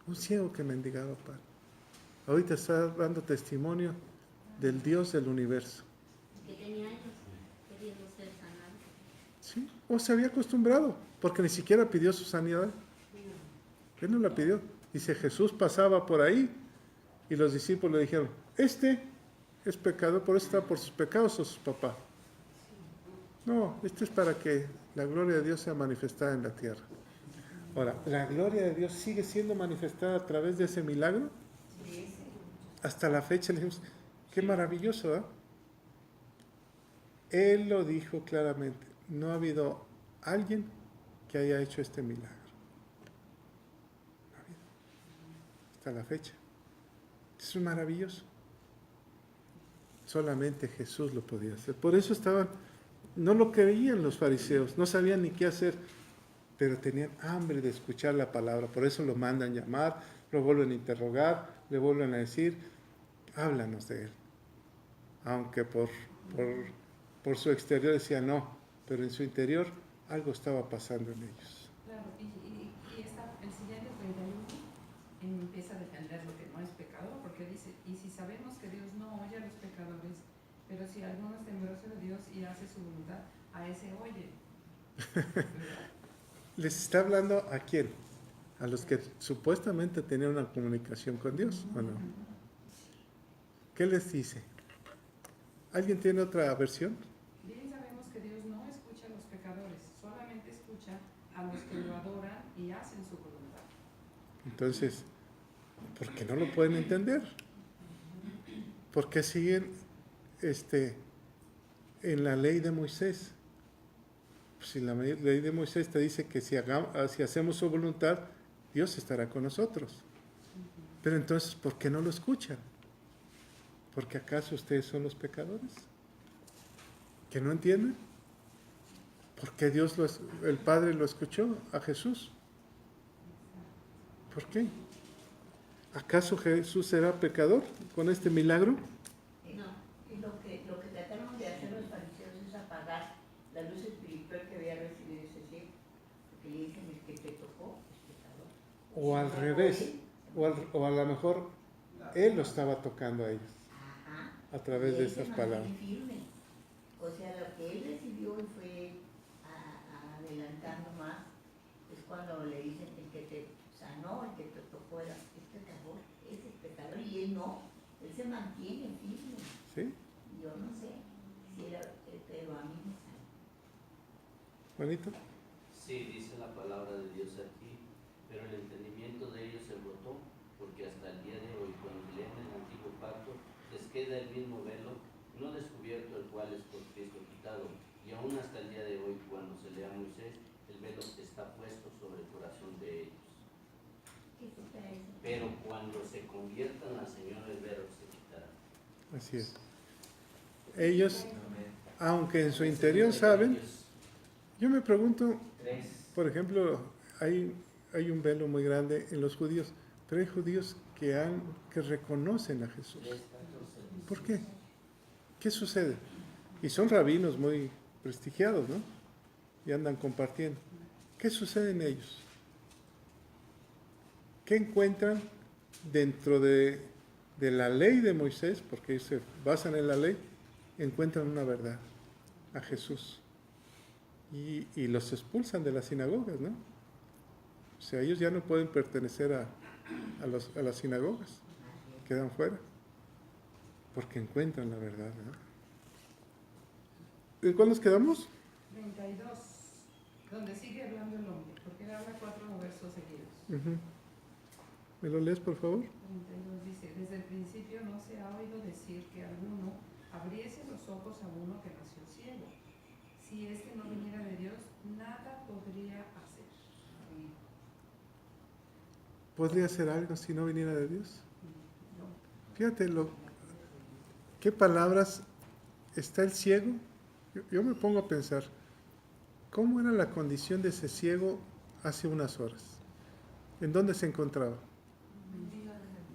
Un ciego que mendigaba pan. Ahorita está dando testimonio del Dios del universo. Que tenía años queriendo ser sanado. ¿Sí? O se había acostumbrado, porque ni siquiera pidió su sanidad. Él no la pidió. Dice, Jesús pasaba por ahí y los discípulos le dijeron, este es pecador, por eso está por sus pecados o su papá. No, esto es para que la gloria de Dios sea manifestada en la tierra. Ahora, ¿la gloria de Dios sigue siendo manifestada a través de ese milagro? Hasta la fecha le decimos, qué maravilloso, ¿eh? Él lo dijo claramente, no ha habido alguien que haya hecho este milagro. No ha habido. Hasta la fecha. Eso es maravilloso. Solamente Jesús lo podía hacer. Por eso no lo creían los fariseos, no sabían ni qué hacer, pero tenían hambre de escuchar la palabra. Por eso lo mandan llamar, lo vuelven a interrogar, le vuelven a decir, háblanos de él. Aunque por su exterior decía no, pero en su interior algo estaba pasando en ellos. Claro, el siguiente 31 empieza a defender lo que no es pecador, porque dice, y si sabemos que Dios no oye a los pecadores, pero si alguno es temeroso de Dios y hace su voluntad, a ese oye. ¿Les está hablando a quién? A los que supuestamente tenían una comunicación con Dios, ¿o no? ¿Qué les dice? ¿Alguien tiene otra versión? Bien sabemos que Dios no escucha a los pecadores, solamente escucha a los que lo adoran y hacen su voluntad. Entonces, ¿por qué no lo pueden entender? ¿Por qué siguen en la ley de Moisés? Pues si la ley de Moisés te dice que si hacemos su voluntad, Dios estará con nosotros. Pero entonces, ¿por qué no lo escuchan? ¿Porque acaso ustedes son los pecadores? ¿Que no entienden? ¿Por qué el Padre lo escuchó a Jesús? ¿Por qué? ¿Acaso Jesús será pecador con este milagro? No, y lo que trataron de hacer los fariseos es apagar la luz espiritual que había recibido ese ciego, porque le dicen, el que te tocó es pecador. O al revés, o a lo mejor Él lo estaba tocando a ellos. Ajá. A través de esas palabras. Firme. O sea, lo que él recibió y fue adelantando más, es cuando le dicen el que te sanó, el que te tocó es pecador, es el pecador, y él no, él se mantiene firme. ¿Sí? Yo no sé si era, pero a mí me sale. ¿Bonito? Sí, dice la palabra de Dios aquí, pero el entendimiento de ellos se brotó, porque hasta el día de hoy, cuando leen el antiguo pacto, les queda el mismo velo, no descubierto, el cual es por Cristo quitado, y aún hasta el día de hoy, cuando se lea a Moisés, el velo está puesto sobre el corazón de ellos. Pero cuando se conviertan al Señor, el velo se quitará. Así es. Ellos, aunque en su interior saben, yo me pregunto, por ejemplo, hay un velo muy grande en los judíos, pero hay judíos que reconocen a Jesús. ¿Por qué? ¿Qué sucede? Y son rabinos muy prestigiados, ¿no? Y andan compartiendo. ¿Qué sucede en ellos? ¿Qué encuentran dentro de la ley de Moisés? Porque ellos se basan en la ley. encuentran una verdad, a Jesús. Y los expulsan de las sinagogas, ¿no? O sea, ellos ya no pueden pertenecer a las sinagogas, quedan fuera, porque encuentran la verdad, ¿no? ¿En cuál nos quedamos? 32, donde sigue hablando el hombre, porque él habla 4 versos seguidos. Uh-huh. ¿Me lo lees, por favor? 32 dice, desde el principio no se ha oído decir que alguno abriese los ojos a uno que nació ciego. Si este no viniera de Dios, nada podría hacer. ¿Podría hacer algo si no viniera de Dios? No. Fíjate, ¿qué palabras está el ciego? Yo me pongo a pensar, ¿cómo era la condición de ese ciego hace unas horas? ¿En dónde se encontraba?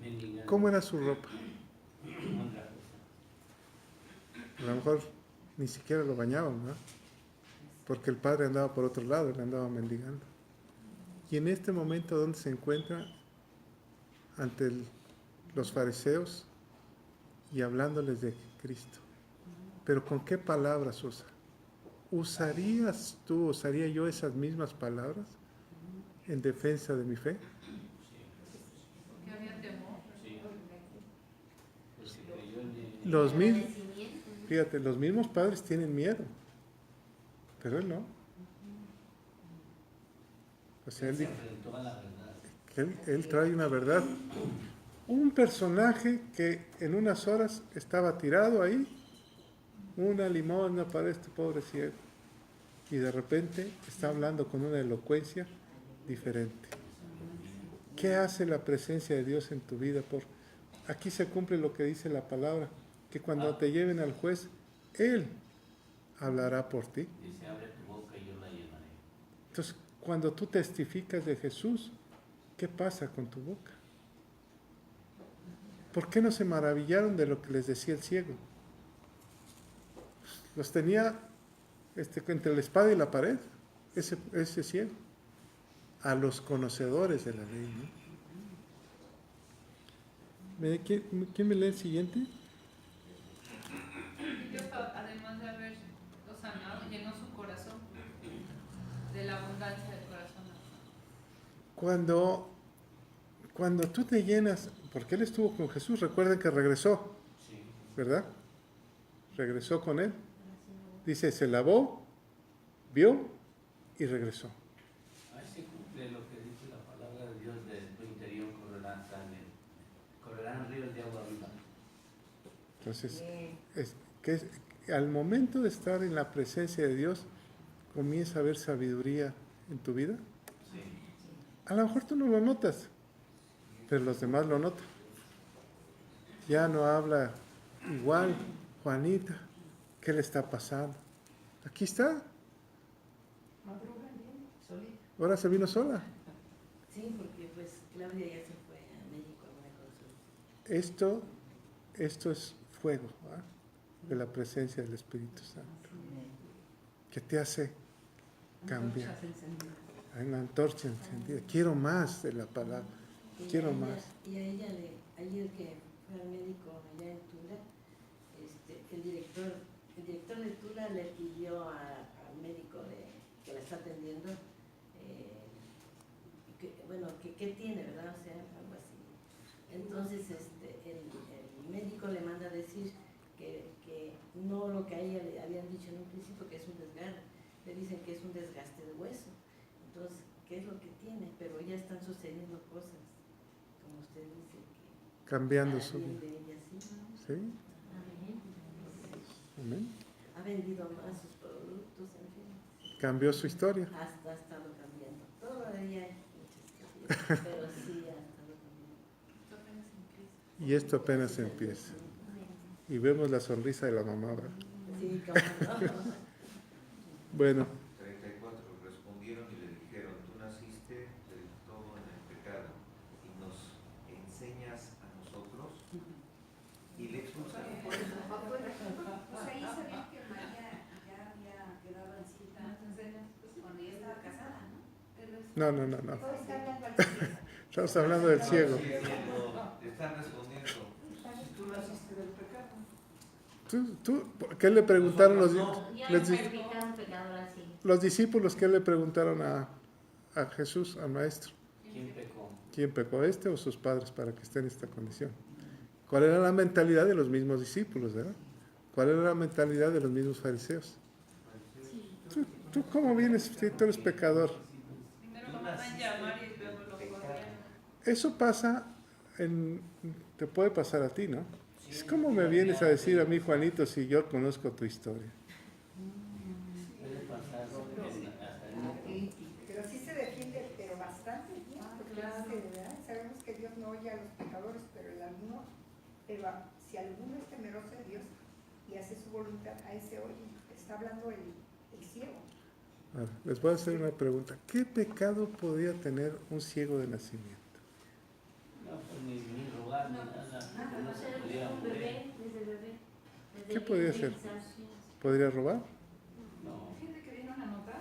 Mendigando. ¿Cómo era su ropa? A lo mejor ni siquiera lo bañaban, ¿no? Porque el padre andaba por otro lado, le andaba mendigando. Y en este momento, ¿dónde se encuentra? Ante los fariseos y hablándoles de Cristo. Pero ¿con qué palabras usa? ¿Usaría yo esas mismas palabras en defensa de mi fe? Porque había temor. Sí. Pues se creyó en él. Los mismos, Agradecimiento. fíjate, los mismos padres tienen miedo, pero él no. O sea, él Se dijo enfrentó a la verdad. que él trae una verdad. Un personaje que en unas horas estaba tirado ahí, una limosna para este pobre ciego, y de repente está hablando con una elocuencia diferente. ¿Qué hace la presencia de Dios en tu vida? Aquí se cumple lo que dice la palabra, que cuando te lleven al juez, Él hablará por ti. Dice, abre tu boca y yo la llenaré. Entonces, cuando tú testificas de Jesús, ¿qué pasa con tu boca? ¿Por qué no se maravillaron de lo que les decía el ciego? Los tenía entre la espada y la pared, ese ciego. A los conocedores de la ley, ¿no? ¿Quién me lee el siguiente? Y Dios, además de haberlo sanado, llenó su corazón de la abundancia del corazón. Cuando tú te llenas, porque él estuvo con Jesús, recuerden que regresó, Sí. ¿verdad? Regresó con él. Dice, se lavó, vio y regresó. Ahí se cumple lo que dice la palabra de Dios, de tu interior correrán ríos de agua viva. Entonces, al momento de estar en la presencia de Dios, comienza a haber sabiduría en tu vida. Sí. A lo mejor tú no lo notas, pero los demás lo notan. Ya no habla igual, Juanita, ¿qué le está pasando? Aquí está, Madruga bien, solita. ahora se vino sola. Sí, porque pues Claudia ya se fue a México a una consulta. Esto es fuego, ¿verdad? De la presencia del Espíritu Santo, que te hace cambiar. Antorchas encendidas. Hay una antorcha encendida. Quiero más de la palabra. Y Quiero a ella- más. Y a ella, ayer que fue al médico allá en Tula, el director de Tula le pidió al médico que la está atendiendo, ¿qué tiene, verdad? O sea, algo así. Entonces, el médico le manda a decir que no lo que a ella le habían dicho en un principio, que es un desgarre. Le dicen que es un desgaste de hueso. Entonces, ¿qué es lo que tiene? Pero ya están sucediendo cosas, como usted dice, que Cambiando para su bien vida. de ella, sí. ¿Sí? Amén. Ha vendido más sus productos, en fin. Cambió su historia. Hasta ha estado cambiando. Todavía hay muchas cosas, pero sí ha estado cambiando. Y esto apenas empieza. Y vemos la sonrisa de la mamá, ¿verdad? Sí, cómo no. Bueno, 34. Respondieron y le dijeron, tú naciste del todo en el pecado y nos enseñas a nosotros. Y le expulsaron por eso. Pues ahí sabían que María ya había quedado encinta cuando ya estaba casada, ¿no? no. Todo está hablando al cielo. Estamos hablando del ciego. Te están respondiendo, si tú naciste del pecado. ¿Qué le preguntaron los, Ya les di- calificaron pecador así. los discípulos? ¿Qué le preguntaron a Jesús, al Maestro? ¿Quién pecó? ¿Quién pecó, este o sus padres, para que esté en esta condición? ¿Cuál era la mentalidad de los mismos discípulos, verdad? ¿Cuál era la mentalidad de los mismos fariseos? ¿Tú cómo vienes si tú eres pecador? Primero lo mandan llamar y luego lo corren. Eso pasa, te puede pasar a ti, ¿no? Es como me vienes a decir a mí, Juanito, si yo conozco tu historia. Puede pasar hasta en un- Pero sí se defiende, pero bastante bien, porque claro. dice, ¿verdad? Sabemos que Dios no oye a los pecadores, pero si alguno es temeroso de Dios y hace su voluntad, a ese oye. Está hablando el ciego. Ahora, les voy a hacer una pregunta. ¿Qué pecado podía tener un ciego de nacimiento? No, pues ni robar, ni nada. No se podía Un mover. bebé, desde bebé. Desde ¿Qué podía hacer? quizás. ¿Podría robar? No. Fíjate que viene una nota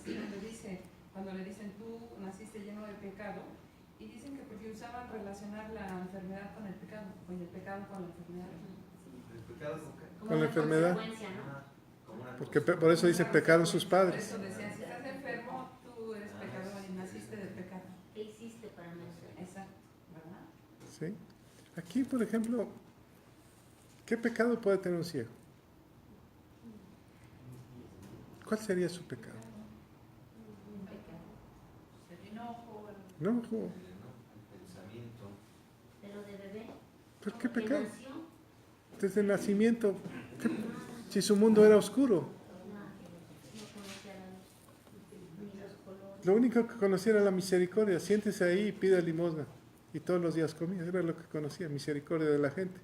donde dice, cuando le dicen tú naciste lleno de pecado, y dicen que porque usaban relacionar la enfermedad con el pecado, o el pecado con la enfermedad. ¿El pecado con qué? Como Con la una enfermedad. consecuencia, ¿no? Ah, como una Porque cosa. por eso dice pecaron sus Por padres. eso decían, si estás enfermo, tú eres pecador y naciste de pecado. ¿Qué hiciste para nacer? Exacto, ¿verdad? ¿Sí? Aquí, por ejemplo, ¿qué pecado puede tener un ciego? ¿Cuál sería su pecado? Un pecado. El enojo, No, El pensamiento. Pero de bebé. ¿pero qué Que pecado? nació. Desde el nacimiento, si su mundo era oscuro, No conocía la luz, ni los colores. lo único que conocía era la misericordia. Siéntese ahí y pida limosna. Y todos los días comía, era lo que conocía, misericordia de la gente.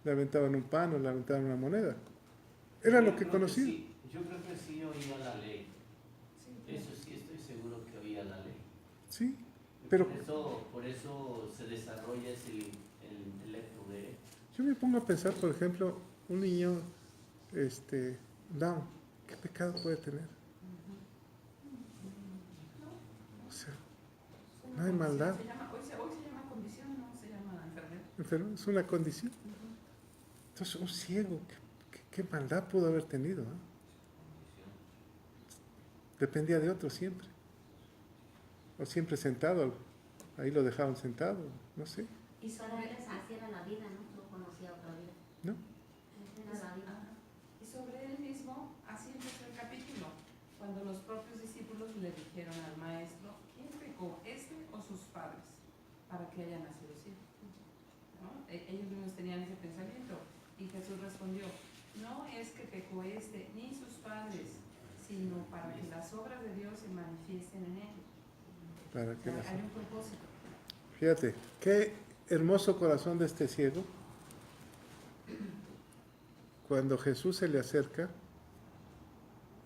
Le aventaban un pan o le aventaban una moneda. Era lo que conocía. Sí, yo creo que sí oía la ley. Eso sí estoy seguro que oía la ley. Sí, pero Por eso se desarrolla el intelecto de él. yo me pongo a pensar, por ejemplo, un niño Down, ¿qué pecado puede tener? O sea, no hay maldad. hoy se llama condición, no se llama enfermedad. Enfermo, es una condición. Entonces, un ciego, ¿qué maldad pudo haber tenido? Dependía de otro siempre. O siempre sentado, ahí lo dejaban sentado, no sé, Y solamente así era la vida, ¿no? No conocía otra vida. ¿no? Esa era la vida. Y sobre él mismo, así empezó el capítulo, cuando los propios discípulos le dijeron al maestro, ¿quién pecó, este o sus padres, para que haya nacido ciego? ¿No? Ellos mismos tenían ese pensamiento, y Jesús respondió, no es que pecó este ni sus padres, sino para que las obras de Dios se manifiesten en él. Para O que sea, las- hay un propósito. Fíjate, qué hermoso corazón de este ciego. Cuando Jesús se le acerca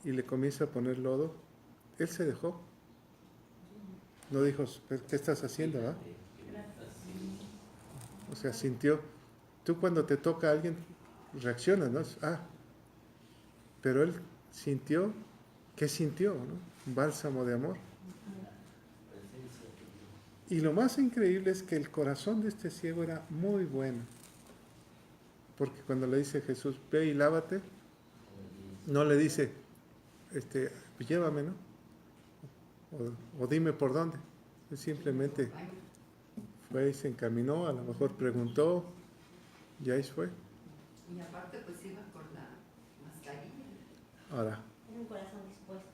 y le comienza a poner lodo, él se dejó. No dijo, ¿qué estás haciendo? ¿Ah? O sea, sintió. Tú cuando te toca a alguien, reaccionas, ¿no? Pero él sintió, ¿qué sintió? ¿No? Un bálsamo de amor. Y lo más increíble es que el corazón de este ciego era muy bueno. Porque cuando le dice Jesús, ve y lávate, no le dice, llévame, ¿no? O dime por dónde. Él simplemente fue y se encaminó, a lo mejor preguntó, y ahí fue. Y aparte pues iba con la mascarilla. Ahora, Era un corazón dispuesto,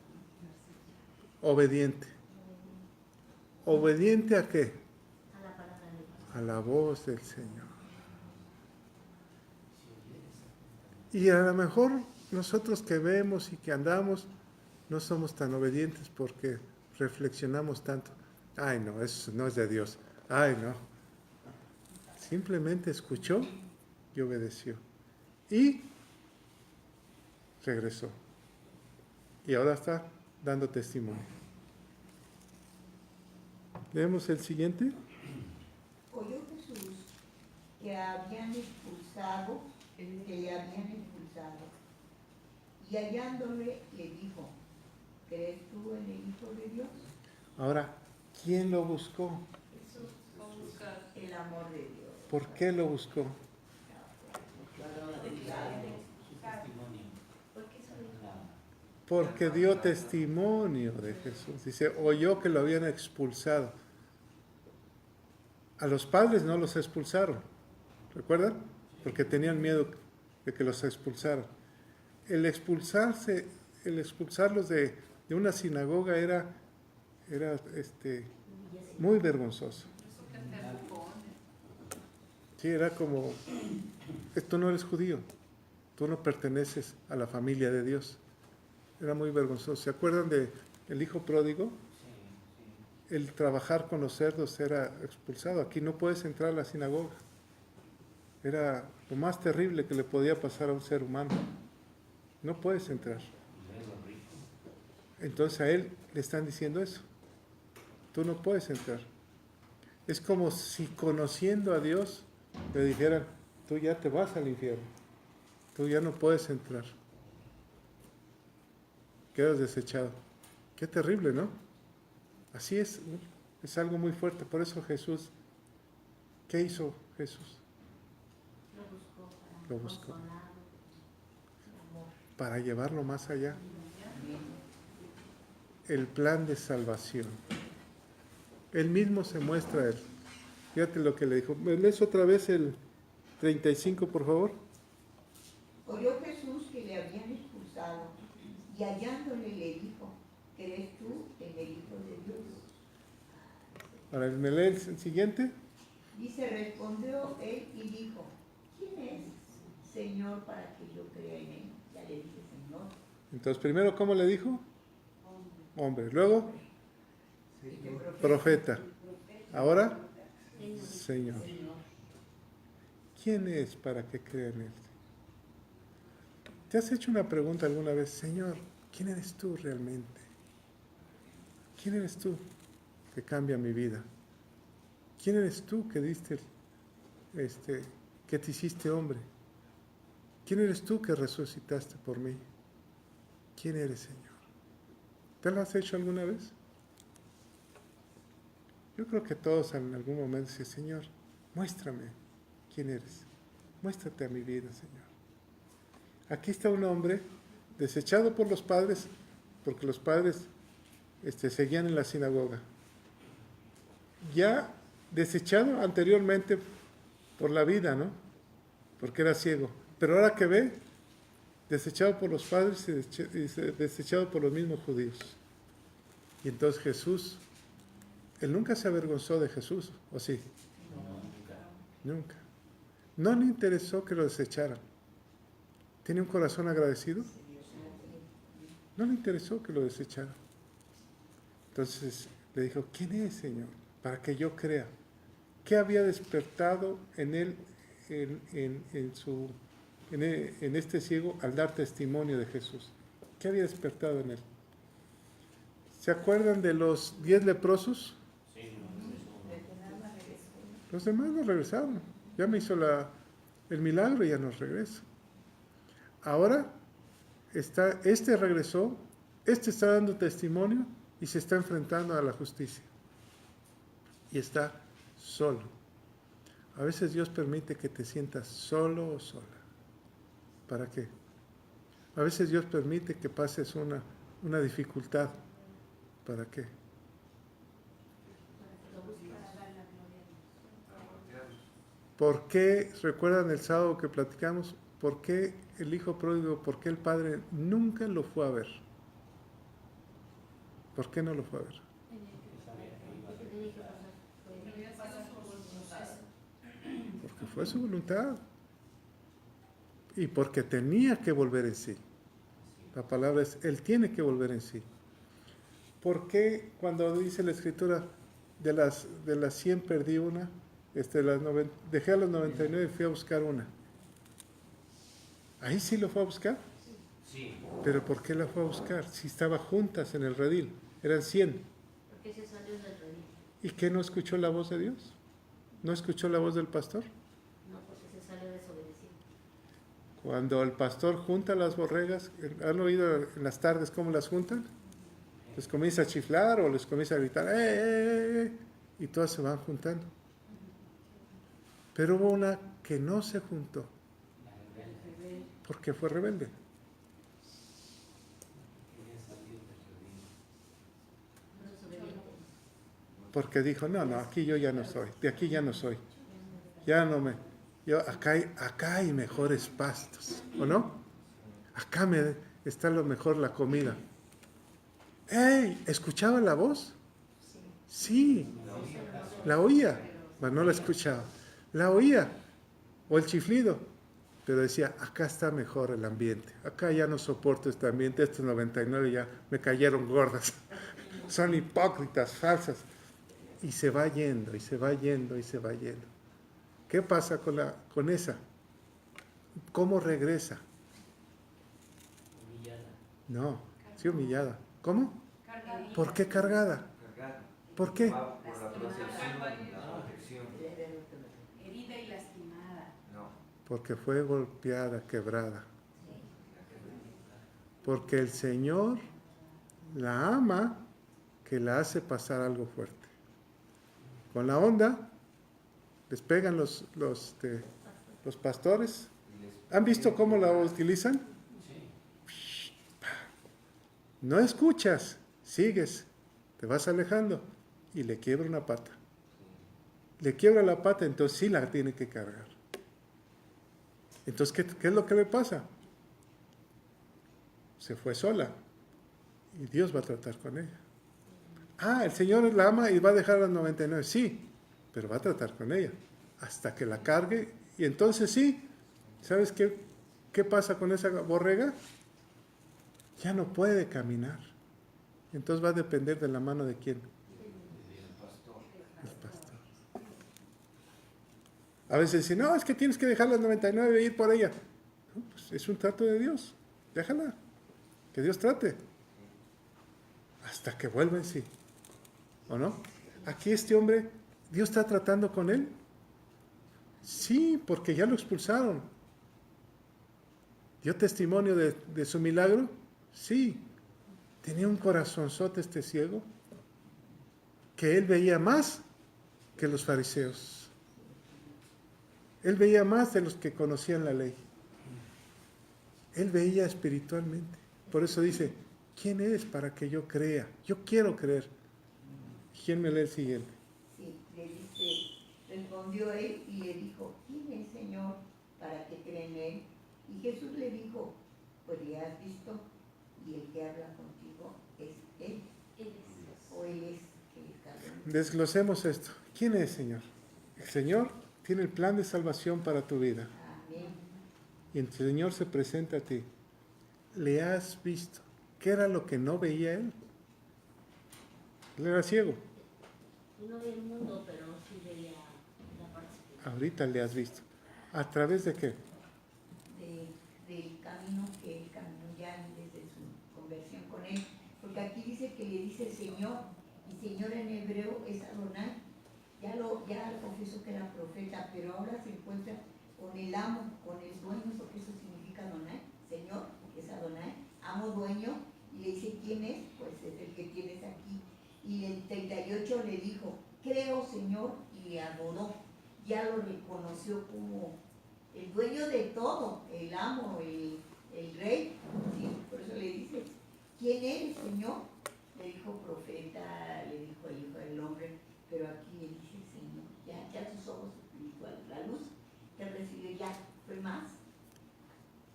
¿no? obediente. ¿Obediente a qué? A la palabra de Dios. A la voz del Señor. Y a lo mejor nosotros que vemos y que andamos, no somos tan obedientes porque reflexionamos tanto. Ay, no, eso no es de Dios. Ay, no. Simplemente escuchó y obedeció. Y regresó. Y ahora está dando testimonio. Leemos el siguiente. Oyó Jesús que le habían expulsado, y hallándole le dijo, ¿crees tú en el Hijo de Dios? Ahora, ¿quién lo buscó? Jesús, el amor de Dios. ¿Por qué lo buscó? Porque dio testimonio de Jesús. Dice, oyó que lo habían expulsado. A los padres no los expulsaron. ¿Recuerdan? Porque tenían miedo de que los expulsaran. El expulsarlos de una sinagoga era muy vergonzoso. Sí, era como, tú no eres judío, tú no perteneces a la familia de Dios. Era muy vergonzoso. ¿Se acuerdan del hijo pródigo? El trabajar con los cerdos era expulsado. Aquí no puedes entrar a la sinagoga. Era lo más terrible que le podía pasar a un ser humano. No puedes entrar. Entonces a él le están diciendo eso. Tú no puedes entrar. Es como si conociendo a Dios le dijeran, tú ya te vas al infierno. Tú ya no puedes entrar. Quedas desechado. Qué terrible, ¿no? Así es algo muy fuerte. Por eso Jesús, ¿qué hizo Jesús? Lo buscó. Para llevarlo más allá. El plan de salvación. Él mismo se muestra a él. Fíjate lo que le dijo. ¿Me lees otra vez el 35, por favor? Oyó Jesús que le habían expulsado y hallándole le dijo, ¿crees tú en el Hijo de Dios? Ahora, ¿me lees el siguiente? Dice, respondió él y dijo, ¿quién es, Señor, para que yo crea en él? Ya le dije, Señor. Entonces, primero, ¿cómo le dijo? Hombre. Luego, profeta. Ahora, Señor. ¿Quién es para que crea en él? ¿Te has hecho una pregunta alguna vez? Señor, ¿quién eres tú realmente? ¿Quién eres tú que cambia mi vida? ¿Quién eres tú que diste, que te hiciste hombre? ¿Quién eres tú que resucitaste por mí? ¿Quién eres, Señor? ¿Te lo has hecho alguna vez? Yo creo que todos en algún momento dicen, Señor, muéstrame quién eres. Muéstrate a mi vida, Señor. Aquí está un hombre desechado por los padres, porque los padres seguían en la sinagoga. Ya desechado anteriormente por la vida, ¿no? Porque era ciego. Pero ahora que ve, desechado por los padres y desechado por los mismos judíos. Y entonces Jesús, él nunca se avergonzó de Jesús, ¿o sí? Nunca. No le interesó que lo desecharan. ¿Tiene un corazón agradecido? No le interesó que lo desecharan. Entonces le dijo, ¿quién es, Señor? Para que yo crea. ¿Qué había despertado en él, en este ciego, al dar testimonio de Jesús? ¿Qué había despertado en él? ¿Se acuerdan de los 10 leprosos? Los demás no regresaron. Ya me hizo el milagro y ya nos regresa. Ahora regresó, está dando testimonio y se está enfrentando a la justicia. Y está solo. A veces Dios permite que te sientas solo o sola. ¿Para qué? A veces Dios permite que pases una dificultad. ¿Para qué? ¿Por qué, recuerdan el sábado que platicamos, por qué el hijo pródigo, por qué el padre nunca lo fue a ver? ¿Por qué no lo fue a ver? Porque fue su voluntad. Y porque tenía que volver en sí. La palabra es, él tiene que volver en sí. ¿Por qué cuando dice la Escritura, de las 100 perdí una, dejé a las 99 y fui a buscar una? ¿Ahí sí lo fue a buscar? Sí. ¿Pero por qué la fue a buscar? Si estaban juntas en el redil, eran 100. Porque se salió del redil. ¿Y qué no escuchó la voz de Dios? ¿No escuchó la voz del pastor? No, porque se salió desobedecido. Cuando el pastor junta las borregas, ¿han oído en las tardes cómo las juntan? Les comienza a chiflar o les comienza a gritar, y todas se van juntando. Pero hubo una que no se juntó, porque fue rebelde. porque dijo, no, aquí yo ya no soy, de aquí ya no soy. Acá hay mejores pastos, ¿o no? Acá está lo mejor la comida. ¡Ey! ¿Escuchaba la voz? Sí, la oía, pero no la escuchaba. La oía, o el chiflido, pero decía, acá está mejor el ambiente. Acá ya no soporto este ambiente, estos 99 ya me cayeron gordas. Son hipócritas, falsas. Y se va yendo, y se va yendo, y se va yendo. ¿Qué pasa con esa? ¿Cómo regresa? Humillada. No, sí humillada. ¿Cómo? Cargada. ¿Por qué cargada? Cargada. ¿Por qué? Va por la protección, la protección. Herida y lastimada. No. Porque fue golpeada, quebrada. Porque el Señor la ama, que la hace pasar algo fuerte. Con la onda, les pegan los pastores. ¿Han visto cómo la utilizan? Sí. No escuchas, sigues, te vas alejando y le quiebra una pata. Le quiebra la pata, entonces sí la tiene que cargar. Entonces, ¿qué es lo que le pasa? Se fue sola y Dios va a tratar con ella. El Señor la ama y va a dejar a las 99. Sí, pero va a tratar con ella hasta que la cargue. Y entonces sí, ¿sabes qué pasa con esa borrega? Ya no puede caminar. Entonces va a depender de la mano de quién. El pastor. A veces dicen, no, es que tienes que dejar las 99 e ir por ella. No, pues es un trato de Dios. Déjala. Que Dios trate. Hasta que vuelva en sí. ¿O no? Aquí este hombre, ¿Dios está tratando con él? Sí, porque ya lo expulsaron. ¿Dio testimonio de su milagro? Sí. Tenía un corazonzote este ciego, que él veía más que los fariseos. Él veía más de los que conocían la ley. Él veía espiritualmente. Por eso dice, ¿quién eres para que yo crea? Yo quiero creer. ¿Quién me lee el siguiente? Sí, le dice, respondió él y le dijo, ¿quién es, Señor, para que crea en él? Y Jesús le dijo, pues le has visto, y el que habla contigo es él, o él es el que habla. Desglosemos esto. ¿Quién es, Señor? El Señor tiene el plan de salvación para tu vida. Amén. Y el Señor se presenta a ti. ¿Le has visto? ¿Qué era lo que no veía él? Él era ciego. No veía el mundo, pero sí veía la parte espiritual. Ahorita le has visto. ¿A través de qué? Del camino que él caminó ya desde su conversión con él. Porque aquí dice que le dice Señor, y Señor en hebreo es Adonai. Ya confesó que era profeta, pero ahora se encuentra con el amo, con el dueño, porque eso significa Adonai, Señor, es Adonai, amo, dueño, y le dice, ¿quién es? Pues es el que tienes aquí. Y el 38 le dijo, creo, Señor, y le adoró. Ya lo reconoció como el dueño de todo, el amo, el rey. ¿Sí? Por eso le dice, ¿quién eres, Señor? Le dijo profeta, le dijo el Hijo del Hombre, pero aquí le dice Señor, ya tus ojos espirituales, la luz que recibió ya fue más.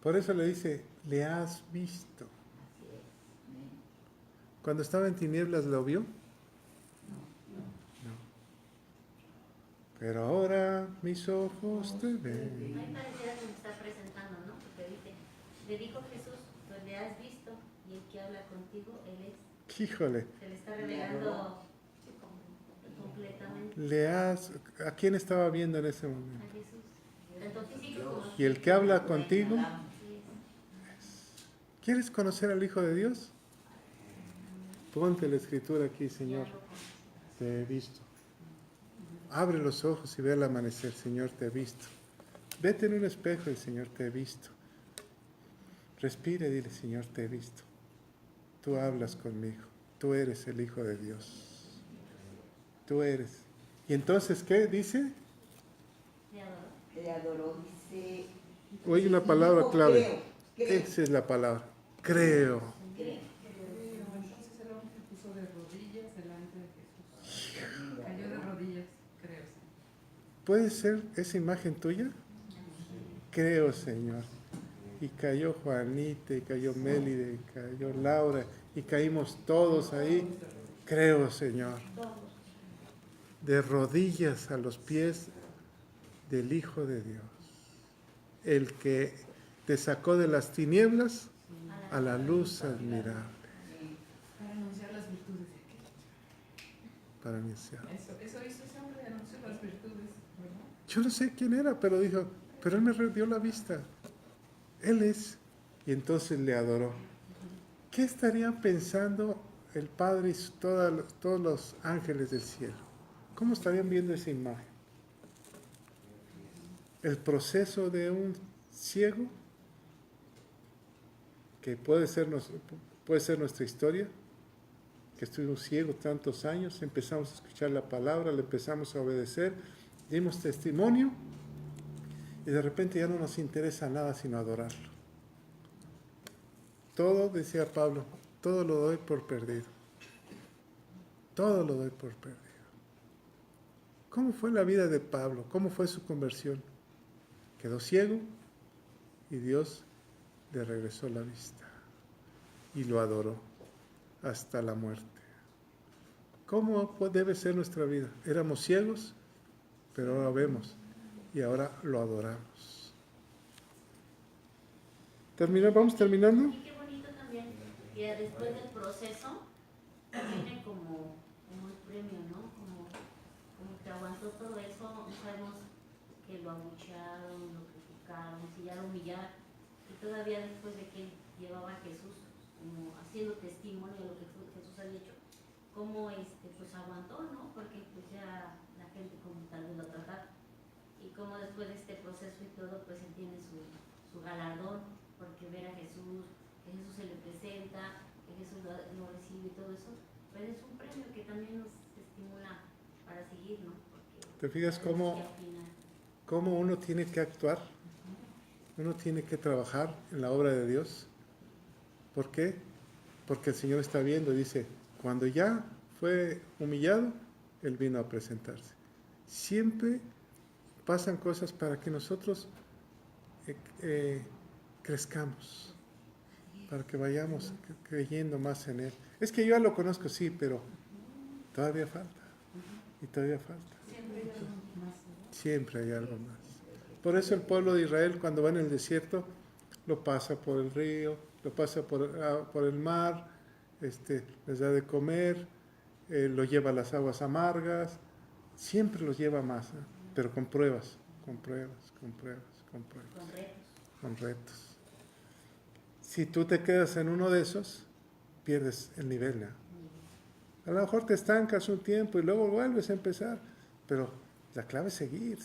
Por eso le dice, le has visto. Así es. Amén. Cuando estaba en tinieblas, ¿lo vio? No. Pero ahora mis ojos te ven. Ahí pareciera que me está presentando, ¿no? Porque dice, le dijo Jesús, pues le has visto, y el que habla contigo, él es. Híjole, Se le está revelando completamente ¿a quién estaba viendo en ese a momento? Jesús. Tanto físico como Y el que habla contigo, así es. ¿quieres conocer al Hijo de Dios? Ponte la escritura aquí, Señor. Ya lo conocí. Te he visto. Abre los ojos y ve al amanecer, Señor, te he visto. Vete en un espejo y Señor, te he visto. Respira y dile, Señor, te he visto. Tú hablas conmigo. Tú eres el Hijo de Dios. Tú eres. ¿Y entonces qué dice? Le adoró. Le adoró, dice. Oye una y palabra dijo, clave. creo. Esa es la palabra. Creo. Creo. Entonces el hombre se puso de rodillas delante de Jesús. ¿puede ser esa imagen tuya? Creo, Señor. Y cayó Juanita, y cayó Mélide, y cayó Laura, y caímos todos ahí. Creo, Señor. De rodillas a los pies del Hijo de Dios. El que te sacó de las tinieblas a la luz admirable. Para anunciar las virtudes de aquel. Para anunciar. Eso hizo ese hombre, anunció las virtudes, ¿verdad? Yo no sé quién era, pero dijo, pero él me dio la vista. Él es. Y entonces le adoró. ¿Qué estarían pensando el Padre y todos los ángeles del cielo? ¿Cómo estarían viendo esa imagen? El proceso de un ciego, que puede ser nuestra historia, que estuvimos ciegos tantos años, empezamos a escuchar la palabra, le empezamos a obedecer, dimos testimonio, y de repente ya no nos interesa nada sino adorarlo. Todo, decía Pablo, todo lo doy por perdido. Todo lo doy por perdido. ¿Cómo fue la vida de Pablo? ¿Cómo fue su conversión? Quedó ciego y Dios le regresó la vista y lo adoró hasta la muerte. ¿Cómo debe ser nuestra vida? Éramos ciegos, pero ahora vemos y ahora lo adoramos. ¿Vamos terminando? Y qué bonito también que después del proceso viene como el premio, ¿no? Como que aguantó todo eso. No sabemos que lo abuchearon, lo criticaron, si ya lo humillaron. Y todavía después de que llevaba a Jesús como haciendo testimonio de lo que Jesús había hecho, cómo pues aguantó, ¿no? Porque pues ya la gente como tal vez lo trataba. Y como después de este proceso y todo, pues él tiene su galardón, porque ver a Jesús, que Jesús se le presenta, que Jesús lo recibe y todo eso, pues es un premio que también nos estimula para seguir, ¿no? Porque ¿te fijas cómo uno tiene que actuar? Uno tiene que trabajar en la obra de Dios. ¿Por qué? Porque el Señor está viendo, dice, cuando ya fue humillado, Él vino a presentarse. Siempre pasan cosas para que nosotros crezcamos, para que vayamos creyendo más en Él. Es que yo ya lo conozco, sí, pero todavía falta, y todavía falta. Siempre hay algo más. Por eso el pueblo de Israel, cuando va en el desierto, lo pasa por el río, lo pasa por el mar, les da de comer, lo lleva a las aguas amargas, siempre los lleva más, pero con pruebas, con retos. Si tú te quedas en uno de esos, pierdes el nivel, ¿no? A lo mejor te estancas un tiempo y luego vuelves a empezar, pero la clave es seguir.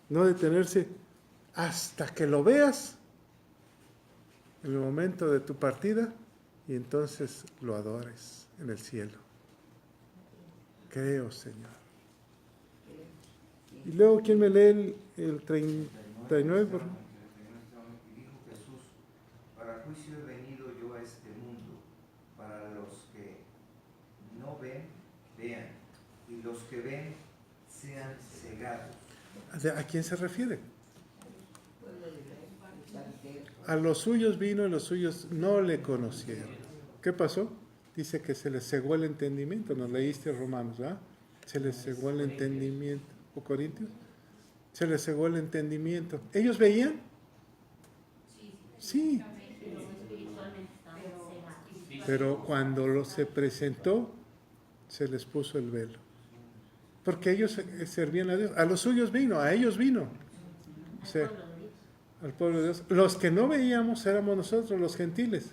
No detenerse hasta que lo veas en el momento de tu partida y entonces lo adores en el cielo. Creo, Señor. Y luego, ¿quién me lee el 39? Por favor? Y dijo Jesús, para juicio he venido yo a este mundo, para los que no ven, vean, y los que ven, sean cegados. ¿A quién se refiere? A los suyos vino y los suyos no le conocieron. ¿Qué pasó? Dice que se les cegó el entendimiento. Nos leíste Romanos, ¿verdad? Se les cegó el entendimiento. ¿O Corintios? Se les cegó el entendimiento. ¿Ellos veían? Sí. Pero cuando se presentó, se les puso el velo. Porque ellos servían a Dios. A los suyos vino, a ellos vino. O sea, al pueblo de Dios. Los que no veíamos éramos nosotros, los gentiles.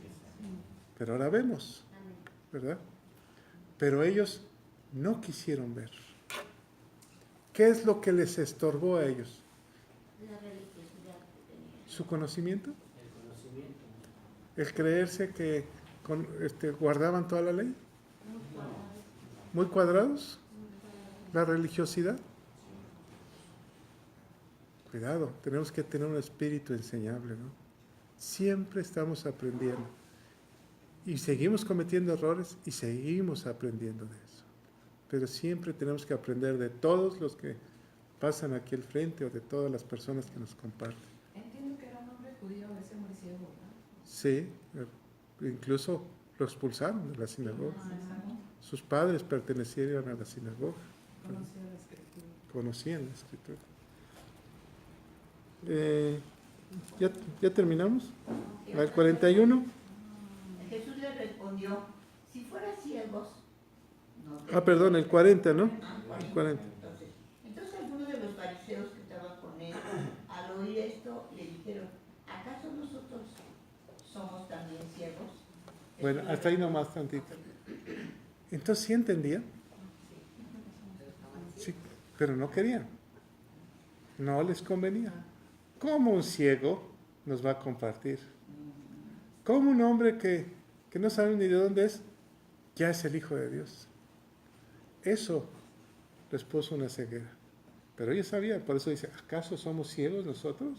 Pero ahora vemos, ¿verdad? Pero ellos no quisieron ver. ¿Qué es lo que les estorbó a ellos? ¿Su conocimiento? El creerse que guardaban toda la ley. ¿Muy cuadrados? ¿La religiosidad? Cuidado, tenemos que tener un espíritu enseñable, ¿no? Siempre estamos aprendiendo. Y seguimos cometiendo errores y seguimos aprendiendo de eso. pero siempre tenemos que aprender de todos los que pasan aquí al frente o de todas las personas que nos comparten. Entiendo que era un hombre judío, ese hombre ciego, ¿verdad? Sí, incluso lo expulsaron de la sinagoga. Ah, Sus padres pertenecieron a la sinagoga, conocía la escritura. conocían la escritura. ¿Ya terminamos? ¿Al 41? Jesús le respondió, si fueran ciegos, no Perdón, el 40, ¿no? El 40. Entonces algunos de los fariseos que estaban con él, al oír esto, le dijeron, ¿acaso nosotros somos también ciegos? Bueno, hasta ahí nomás tantito. Entonces sí entendían, sí, pero no querían. No les convenía. ¿Cómo un ciego nos va a compartir? ¿Cómo un hombre que no sabe ni de dónde es, ya es el Hijo de Dios? Eso les puso una ceguera. Pero ellos sabían, por eso dice, ¿acaso somos ciegos nosotros?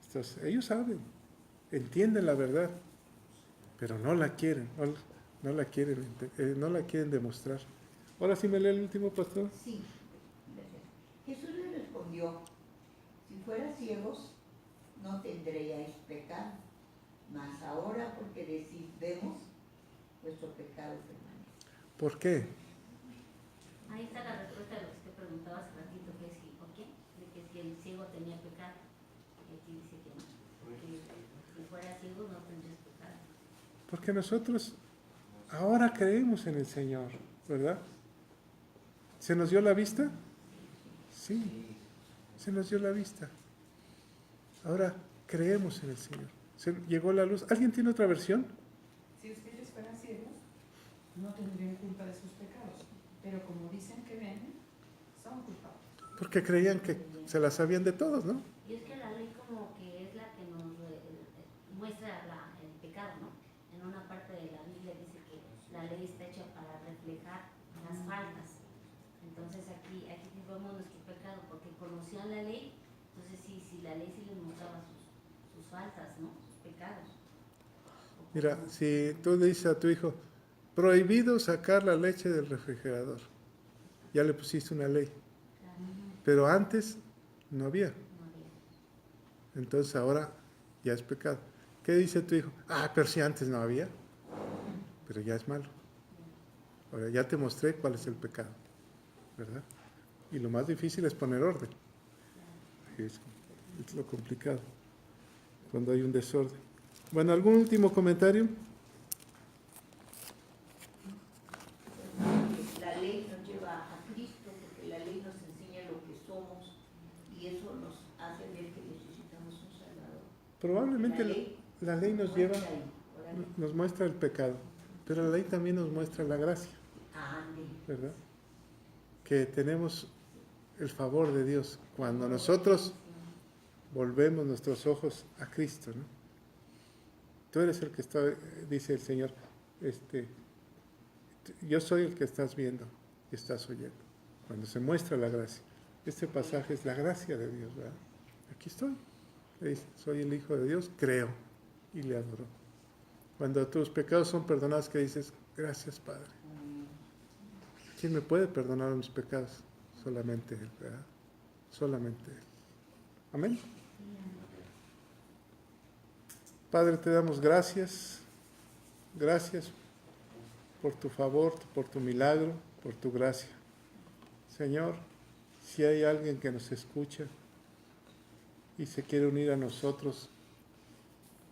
Entonces, ellos saben, entienden la verdad, pero no la quieren, no la quieren demostrar. Ahora sí me lee el último, pastor. Sí. Jesús le respondió, si fueras ciegos, no tendríais pecado, mas ahora porque decís vemos, vuestro pecado permanece. ¿Por qué? Ahí está la respuesta de lo que te preguntaba hace ratito, que es ¿por qué? De que si el ciego tenía pecado. Y aquí dice que no. Que si fuera ciego no tendrías pecado. Porque nosotros ahora creemos en el Señor, ¿verdad? ¿Se nos dio la vista? Sí, se nos dio la vista. Ahora creemos en el Señor. Se llegó la luz. ¿Alguien tiene otra versión? Si ustedes fueran ciegos, no tendrían culpa de sus pecados. Pero como dicen que ven, son culpables. Porque creían que se la sabían de todos, ¿no? Y es que la ley como que es la que nos muestra el pecado, ¿no? En una parte de la Biblia dice que la ley está hecha para reflejar las faltas. Entonces aquí vemos nuestro pecado porque conocían la ley, entonces si la ley sí les mostraba sus faltas, ¿no? Sus pecados. Mira, si tú le dices a tu hijo, prohibido sacar la leche del refrigerador, ya le pusiste una ley. Pero antes no había. Entonces ahora ya es pecado. ¿Qué dice tu hijo? Pero si antes no había. Pero ya es malo. Ahora ya te mostré cuál es el pecado, ¿verdad? Y lo más difícil es poner orden. Es lo complicado, cuando hay un desorden. Bueno, ¿algún último comentario? La ley nos lleva a Cristo porque la ley nos enseña lo que somos y eso nos hace ver que necesitamos un Salvador. Probablemente la ley nos lleva, nos muestra el pecado, pero la ley también nos muestra la gracia, ¿verdad? Que tenemos el favor de Dios cuando nosotros volvemos nuestros ojos a Cristo, ¿no? Tú eres el que está, dice el Señor, yo soy el que estás viendo y estás oyendo. Cuando se muestra la gracia. Este pasaje es la gracia de Dios, ¿verdad? Aquí estoy. Le dice, soy el Hijo de Dios, creo y le adoro. Cuando tus pecados son perdonados, que dices, gracias Padre. ¿Quién me puede perdonar mis pecados? Solamente Él, ¿verdad? Solamente Él. Amén. Padre, te damos gracias. Gracias por tu favor, por tu milagro, por tu gracia. Señor, si hay alguien que nos escucha y se quiere unir a nosotros,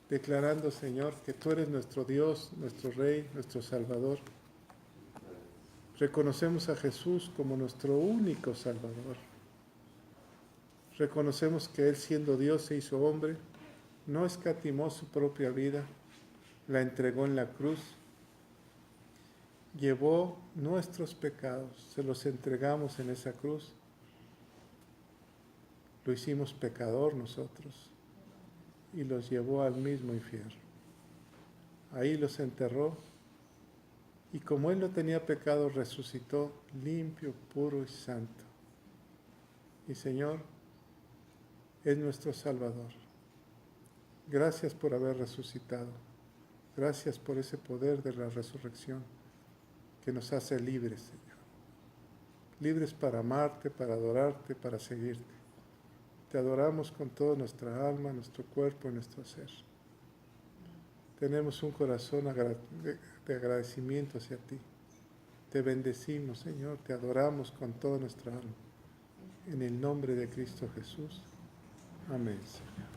declarando, Señor, que tú eres nuestro Dios, nuestro Rey, nuestro Salvador. Reconocemos a Jesús como nuestro único Salvador. Reconocemos que Él, siendo Dios, se hizo hombre, no escatimó su propia vida, la entregó en la cruz, llevó nuestros pecados, se los entregamos en esa cruz. Lo hicimos pecador nosotros y los llevó al mismo infierno. Ahí los enterró y como Él no tenía pecado, resucitó limpio, puro y santo. Y Señor, es nuestro Salvador. Gracias por haber resucitado. Gracias por ese poder de la resurrección que nos hace libres, Señor. libres para amarte, para adorarte, para seguirte. Te adoramos con toda nuestra alma, nuestro cuerpo y nuestro ser. Tenemos un corazón de agradecimiento hacia ti. Te bendecimos, Señor, te adoramos con toda nuestra alma. En el nombre de Cristo Jesús. Amén, Señor.